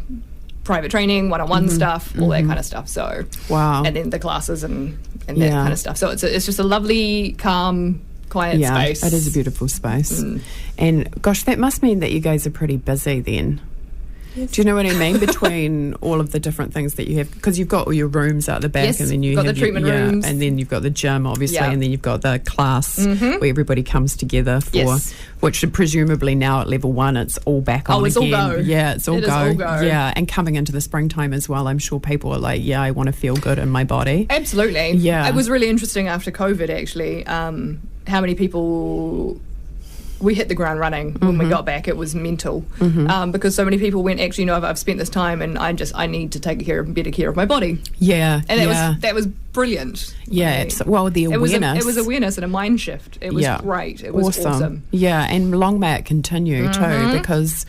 Speaker 4: private training, one-on-one stuff, all that kind of stuff. So and then the classes and that kind of stuff. So it's just a lovely, calm, quiet space.
Speaker 3: It is a beautiful space. And gosh, that must mean that you guys are pretty busy then. Do you know what I mean? Between all of the different things that you have, because you've got all your rooms out the back,
Speaker 4: Yes,
Speaker 3: and then you
Speaker 4: got
Speaker 3: have
Speaker 4: the treatment
Speaker 3: your,
Speaker 4: rooms.
Speaker 3: and then you've got the gym, obviously,
Speaker 4: Yeah.
Speaker 3: and then you've got the class where everybody comes together for,
Speaker 4: Yes.
Speaker 3: which presumably now at level 1 it's all back on
Speaker 4: it's all
Speaker 3: again.
Speaker 4: go.
Speaker 3: Yeah, it's all
Speaker 4: It is
Speaker 3: go.
Speaker 4: all go.
Speaker 3: Yeah, and coming into the springtime as well, I'm sure people are like, yeah, I want to feel good in my body.
Speaker 4: Absolutely.
Speaker 3: Yeah.
Speaker 4: It was really interesting after COVID, actually, how many people... We hit the ground running when we got back. It was mental because so many people went, actually, I've spent this time and I need to take better care of my body.
Speaker 3: Yeah,
Speaker 4: And
Speaker 3: yeah.
Speaker 4: that was brilliant.
Speaker 3: Yeah, well, the awareness.
Speaker 4: It was awareness and a mind shift. It was great. It was awesome.
Speaker 3: Yeah, and long may it continue too, because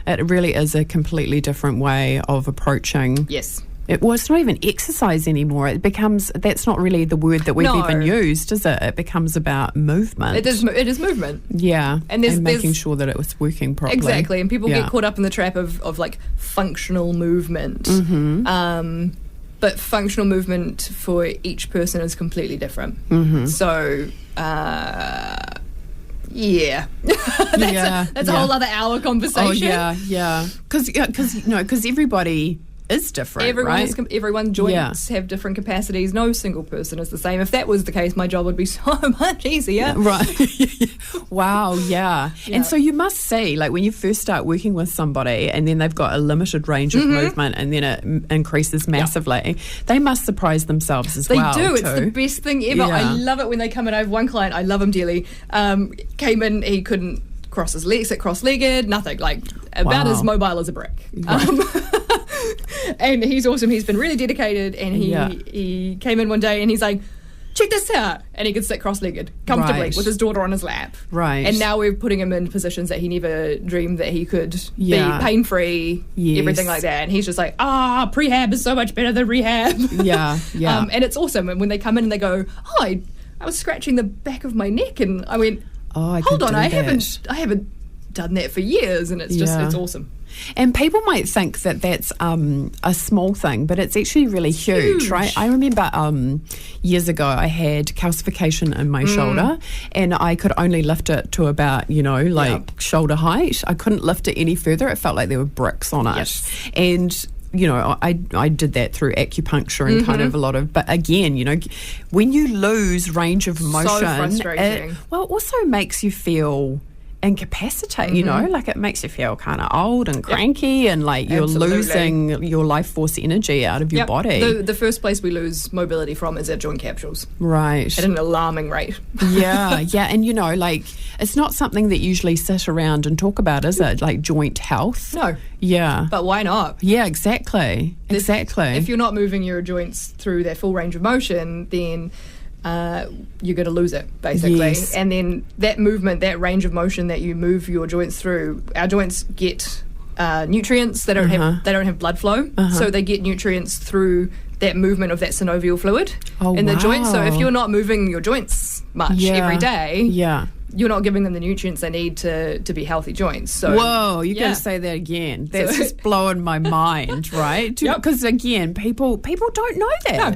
Speaker 3: it really is a completely different way of approaching.
Speaker 4: Yes.
Speaker 3: It's not even exercise anymore. It becomes, that's not really the word that we've even used, is it? It becomes about movement.
Speaker 4: It is movement.
Speaker 3: Yeah,
Speaker 4: And
Speaker 3: making sure that it was working properly.
Speaker 4: Exactly, and people get caught up in the trap of like functional movement. But functional movement for each person is completely different. So, yeah. That's a whole other hour conversation.
Speaker 3: Oh, yeah. Because everybody is different, right?
Speaker 4: Everyone's joints have different capacities. No single person is the same. If that was the case, my job would be so much easier.
Speaker 3: Right. Wow, yeah. And so you must see, like when you first start working with somebody and then they've got a limited range of movement and then it increases massively, they must surprise themselves as well.
Speaker 4: They do.
Speaker 3: Too.
Speaker 4: It's the best thing ever.
Speaker 3: Yeah.
Speaker 4: I love it when they come in. I have one client, I love him dearly, came in, he couldn't cross his legs, sit cross-legged, nothing, like about as mobile as a brick. And he's awesome. He's been really dedicated, and he came in one day and he's like, check this out, and he could sit cross-legged comfortably with his daughter on his lap.
Speaker 3: Right.
Speaker 4: And now we're putting him in positions that he never dreamed that he could be pain-free, everything like that. And he's just like, prehab is so much better than rehab.
Speaker 3: Yeah.
Speaker 4: And it's awesome. And when they come in and they go, I was scratching the back of my neck, and I went, hold on, I haven't done that for years, and it's just it's awesome.
Speaker 3: And people might think that that's a small thing, but it's actually really huge, right? I remember years ago I had calcification in my shoulder, and I could only lift it to about, shoulder height. I couldn't lift it any further. It felt like there were bricks on it.
Speaker 4: Yes.
Speaker 3: And I did that through acupuncture and kind of a lot of, but again, when you lose range of motion,
Speaker 4: so frustrating.
Speaker 3: It also makes you feel incapacitated, like it makes you feel kind of old and cranky and like you're losing your life force energy out of your body.
Speaker 4: The first place we lose mobility from is our joint capsules.
Speaker 3: Right.
Speaker 4: At an alarming rate.
Speaker 3: Yeah. And it's not something that usually sit around and talk about, is it? Like joint health?
Speaker 4: No.
Speaker 3: Yeah.
Speaker 4: But why not?
Speaker 3: Yeah, exactly.
Speaker 4: If you're not moving your joints through their full range of motion, then you're going to lose it, basically.
Speaker 3: Yes.
Speaker 4: And then that movement, that range of motion that you move your joints through, our joints get nutrients. They don't have blood flow, so they get nutrients through that movement of that synovial fluid in the joint. So if you're not moving your joints much every day, you're not giving them the nutrients they need to be healthy joints. So
Speaker 3: whoa, you got to say that again. That's just blowing my mind, right? Because again, people don't know that.
Speaker 4: No.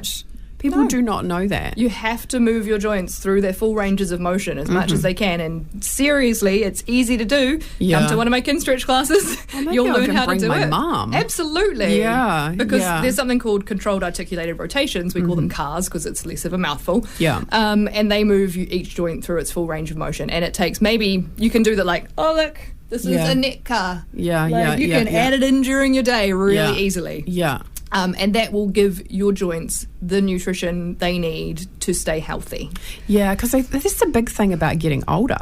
Speaker 3: People do not know that.
Speaker 4: You have to move your joints through their full ranges of motion as much as they can. And seriously, it's easy to do. Come to one of my kin stretch classes. You'll learn how to do
Speaker 3: my
Speaker 4: it.
Speaker 3: Mum.
Speaker 4: Absolutely.
Speaker 3: Yeah.
Speaker 4: Because there's something called controlled articulated rotations. We call them CARs because it's less of a mouthful.
Speaker 3: Yeah.
Speaker 4: And they move each joint through its full range of motion. And it takes you can do that like, oh, look, this is a neck car. You can add it in during your day really easily.
Speaker 3: Yeah.
Speaker 4: And that will give your joints the nutrition they need to stay healthy.
Speaker 3: Yeah, because that's the big thing about getting older,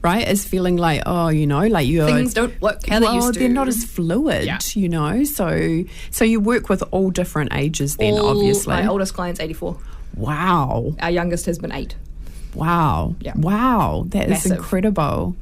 Speaker 3: right? Is feeling like, like you're...
Speaker 4: Things don't work how they used to.
Speaker 3: They're not as fluid, So you work with all different ages then, obviously.
Speaker 4: My oldest client's 84.
Speaker 3: Wow.
Speaker 4: Our youngest has been 8.
Speaker 3: Wow.
Speaker 4: Yeah.
Speaker 3: Wow, that
Speaker 4: Massive.
Speaker 3: is incredible.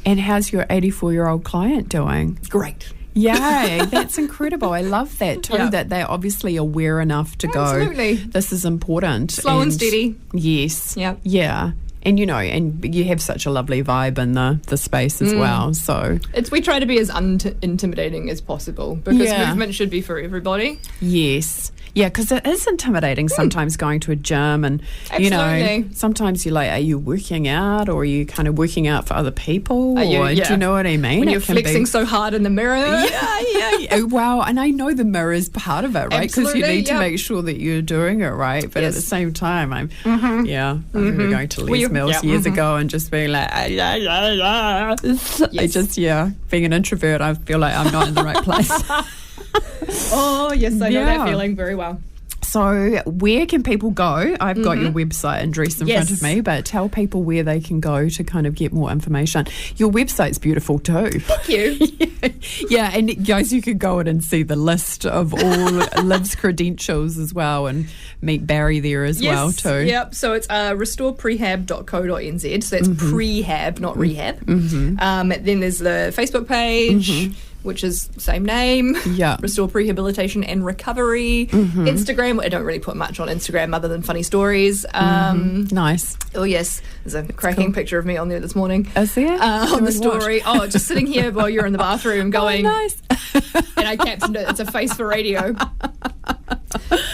Speaker 3: And how's your 84-year-old client doing?
Speaker 4: Great.
Speaker 3: Yay, that's incredible. I love that too, that they're obviously aware enough to
Speaker 4: Absolutely.
Speaker 3: go, this is important.
Speaker 4: Slow and steady.
Speaker 3: Yes.
Speaker 4: Yeah.
Speaker 3: Yeah. And, and you have such a lovely vibe in the space as well. So
Speaker 4: we try to be as intimidating as possible because movement should be for everybody.
Speaker 3: Yes. Yeah, because it is intimidating sometimes going to a gym and, you know,
Speaker 4: Absolutely.
Speaker 3: sometimes you're like, are you working out or are you kind of working out for other people? Do you know what I mean?
Speaker 4: When
Speaker 3: It
Speaker 4: you're
Speaker 3: can
Speaker 4: flexing
Speaker 3: be-
Speaker 4: so hard in the mirror.
Speaker 3: Yeah. Wow. And I know the mirror is part of it, right? Because you
Speaker 4: Absolutely,
Speaker 3: need to
Speaker 4: yeah.
Speaker 3: make sure that you're doing it right. But at the
Speaker 4: Yes.
Speaker 3: same time, I remember going to Les Mills years ago and just being like, I just, being an introvert, I feel like I'm not in the right place.
Speaker 4: Oh, yes, I know that feeling very well.
Speaker 3: So where can people go? I've got your website address in front of me, but tell people where they can go to kind of get more information. Your website's beautiful too.
Speaker 4: Thank you.
Speaker 3: Yeah, and guys, you could go in and see the list of all Liv's credentials as well and meet Barry there as well too.
Speaker 4: Yep, so it's restoreprehab.co.nz, so that's prehab, not rehab. Then there's the Facebook page, which is same name.
Speaker 3: Yeah.
Speaker 4: Restore Rehabilitation and Recovery. Instagram, I don't really put much on Instagram other than funny stories.
Speaker 3: Nice.
Speaker 4: Oh yes, there's a cracking picture of me on there this morning.
Speaker 3: Is there?
Speaker 4: On the story. Oh, just sitting here while you're in the bathroom going,
Speaker 3: Oh, nice.
Speaker 4: and I captioned it, it's a face for radio.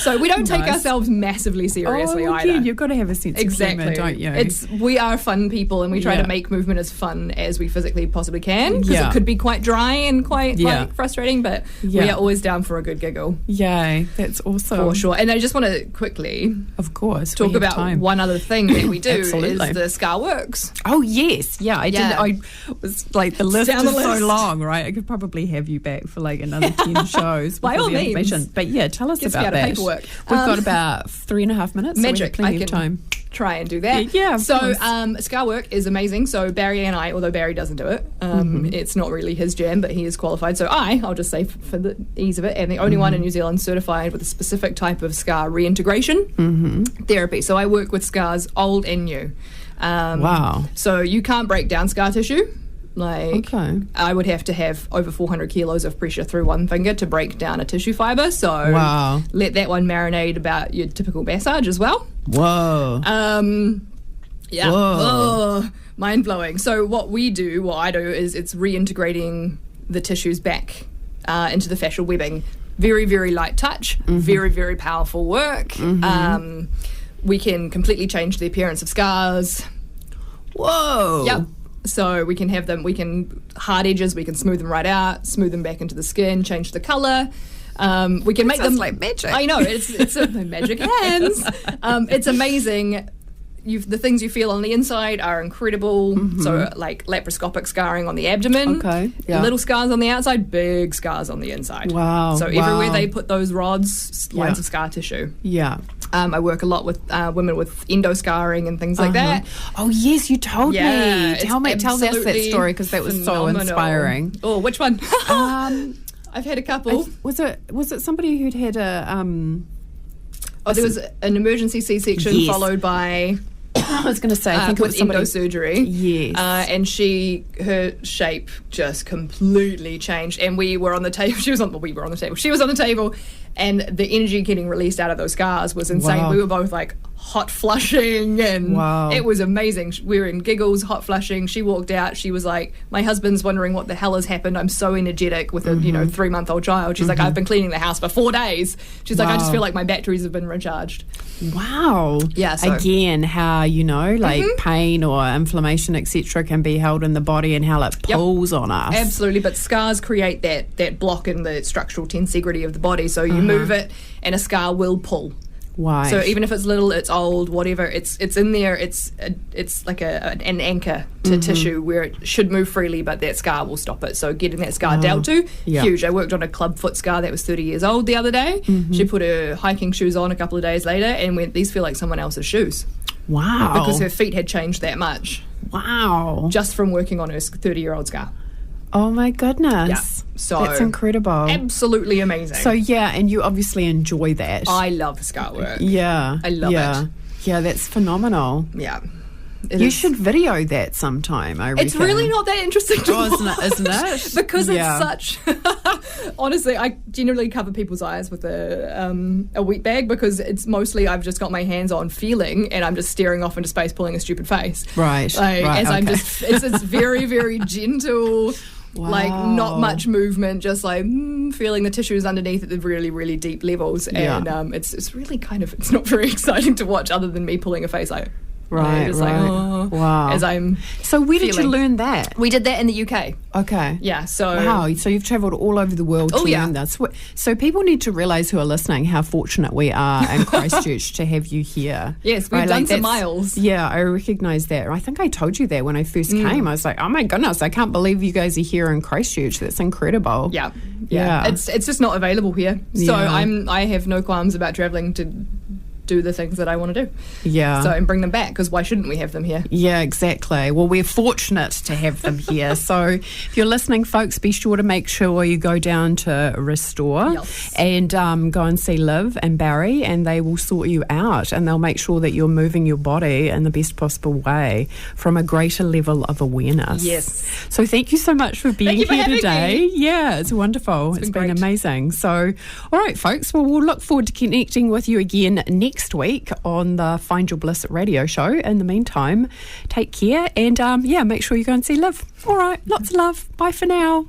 Speaker 4: So we don't take ourselves massively seriously either.
Speaker 3: Again, you've got to have a sense of humour, don't you?
Speaker 4: We are fun people, and we try to make movement as fun as we physically possibly can, because it could be quite dry and quite like, frustrating, but we are always down for a good giggle.
Speaker 3: Yay, that's awesome.
Speaker 4: For sure. And I just want to quickly talk about one other thing that we do is the Scar Works.
Speaker 3: Oh yes, I did. I was like, the list
Speaker 4: down
Speaker 3: is
Speaker 4: the list.
Speaker 3: so long, right? I could probably have you back for like another 10 shows.
Speaker 4: By all means.
Speaker 3: information. But yeah, tell us
Speaker 4: Gets me
Speaker 3: about
Speaker 4: out of
Speaker 3: that.
Speaker 4: paperwork.
Speaker 3: We've got about 3.5 minutes.
Speaker 4: Magic.
Speaker 3: So we have plenty
Speaker 4: I can
Speaker 3: of time.
Speaker 4: try and do that.
Speaker 3: Yeah, of
Speaker 4: so
Speaker 3: course.
Speaker 4: Scar Work is amazing. So Barry and I, although Barry doesn't do it, it's not really his jam, but he is qualified. So I'll just say for the ease of it, am the only one in New Zealand certified with a specific type of scar reintegration therapy. So I work with scars old and new.
Speaker 3: Wow.
Speaker 4: So you can't break down scar tissue. Like,
Speaker 3: Okay.
Speaker 4: I would have to have over 400 kilos of pressure through one finger to break down a tissue fibre. So
Speaker 3: Wow.
Speaker 4: let that one marinate about your typical massage as well.
Speaker 3: Whoa.
Speaker 4: Yeah.
Speaker 3: Whoa.
Speaker 4: Oh, mind blowing. So what I do is it's reintegrating the tissues back into the fascial webbing. Very, very light touch. Very, very powerful work. We can completely change the appearance of scars.
Speaker 3: Whoa.
Speaker 4: Yep. So we can have them, hard edges, we can smooth them right out, smooth them back into the skin, change the colour. We can make them
Speaker 3: like magic.
Speaker 4: I know, it's magic hands. It's amazing. The things you feel on the inside are incredible. So like laparoscopic scarring on the abdomen.
Speaker 3: Okay, yeah.
Speaker 4: Little scars on the outside, big scars on the inside.
Speaker 3: Wow,
Speaker 4: So
Speaker 3: wow.
Speaker 4: everywhere they put those rods, lines of scar tissue.
Speaker 3: Yeah.
Speaker 4: I work a lot with women with endoscarring and things like that.
Speaker 3: Oh yes, you told
Speaker 4: Yeah,
Speaker 3: me. Tell us that
Speaker 4: absolutely
Speaker 3: story because that was
Speaker 4: phenomenal.
Speaker 3: so inspiring.
Speaker 4: Oh, which one? I've had a couple.
Speaker 3: Was it somebody who'd had a
Speaker 4: There was an emergency C-section
Speaker 3: Yes.
Speaker 4: followed by
Speaker 3: I was going to say I think it
Speaker 4: with
Speaker 3: was somebody.
Speaker 4: endosurgery.
Speaker 3: Yes.
Speaker 4: And her shape just completely changed. And we were on the table. She was on the table, and the energy getting released out of those scars was insane.
Speaker 3: Wow.
Speaker 4: We were both like hot flushing, and it was amazing. We were in giggles, hot flushing. She walked out. She was like, "My husband's wondering what the hell has happened. I'm so energetic with a 3-month-old child." She's like, "I've been cleaning the house for 4 days." She's like, "I just feel like my batteries have been recharged."
Speaker 3: Wow.
Speaker 4: Yeah, so-
Speaker 3: Again, how, pain or inflammation, etc., can be held in the body and how it pulls on us.
Speaker 4: Absolutely, but scars create that block in the structural tensegrity of the body. So you move it, and a scar will pull.
Speaker 3: Why?
Speaker 4: So even if it's little, it's old, whatever, it's in there. It's like an anchor to tissue where it should move freely, but that scar will stop it. So getting that scar dealt to, huge. I worked on a club foot scar that was 30 years old the other day. She put her hiking shoes on a couple of days later and went, "These feel like someone else's shoes."
Speaker 3: Wow.
Speaker 4: Because her feet had changed that much
Speaker 3: Wow.
Speaker 4: just from working on her 30-year-old scar.
Speaker 3: Oh my goodness.
Speaker 4: Yeah. So
Speaker 3: that's incredible.
Speaker 4: Absolutely amazing.
Speaker 3: So and you obviously enjoy that.
Speaker 4: I love scar work.
Speaker 3: Yeah.
Speaker 4: I love it.
Speaker 3: Yeah, that's phenomenal.
Speaker 4: Yeah.
Speaker 3: You should video that sometime, I reckon.
Speaker 4: It's really not that interesting to watch.
Speaker 3: Isn't it?
Speaker 4: Because it's such... Honestly, I generally cover people's eyes with a wheat bag because it's mostly I've just got my hands on feeling and I'm just staring off into space pulling a stupid face.
Speaker 3: Right.
Speaker 4: I'm
Speaker 3: okay.
Speaker 4: just... It's very, very gentle, Like not much movement, just like feeling the tissues underneath at the really, really deep levels. And it's really kind of, it's not very exciting to watch other than me pulling a face out.
Speaker 3: Right,
Speaker 4: just
Speaker 3: right.
Speaker 4: like, oh,
Speaker 3: Wow.
Speaker 4: as I'm
Speaker 3: So where did you
Speaker 4: feeling.
Speaker 3: learn that?
Speaker 4: We did that in the UK.
Speaker 3: Okay.
Speaker 4: Yeah, so...
Speaker 3: Wow, so you've travelled all over the world to learn this. So people need to realise who are listening how fortunate we are in Christchurch to have you here.
Speaker 4: Yes, we've done some
Speaker 3: that's-
Speaker 4: miles.
Speaker 3: Yeah, I recognise that. I think I told you that when I first came. I was like, oh my goodness, I can't believe you guys are here in Christchurch. That's incredible.
Speaker 4: Yeah.
Speaker 3: Yeah.
Speaker 4: It's just not available here. So
Speaker 3: Yeah.
Speaker 4: I have no qualms about travelling to do the things that I want to do.
Speaker 3: Yeah.
Speaker 4: So, and bring them back, because why shouldn't we have them here?
Speaker 3: Yeah, exactly. Well, we're fortunate to have them here. So if you're listening, folks, be sure to make sure you go down to Restore and go and see Liv and Barry, and they will sort you out, and they'll make sure that you're moving your body in the best possible way from a greater level of awareness.
Speaker 4: Yes.
Speaker 3: So thank you so much for being
Speaker 4: you for
Speaker 3: here
Speaker 4: having
Speaker 3: today.
Speaker 4: me.
Speaker 3: Yeah, it's wonderful. It's been
Speaker 4: great.
Speaker 3: amazing. So, all right, folks, well, we'll look forward to connecting with you again next week on the Find Your Bliss radio show. In the meantime, take care and make sure you go and see Liv. All right, lots of love. Bye for now.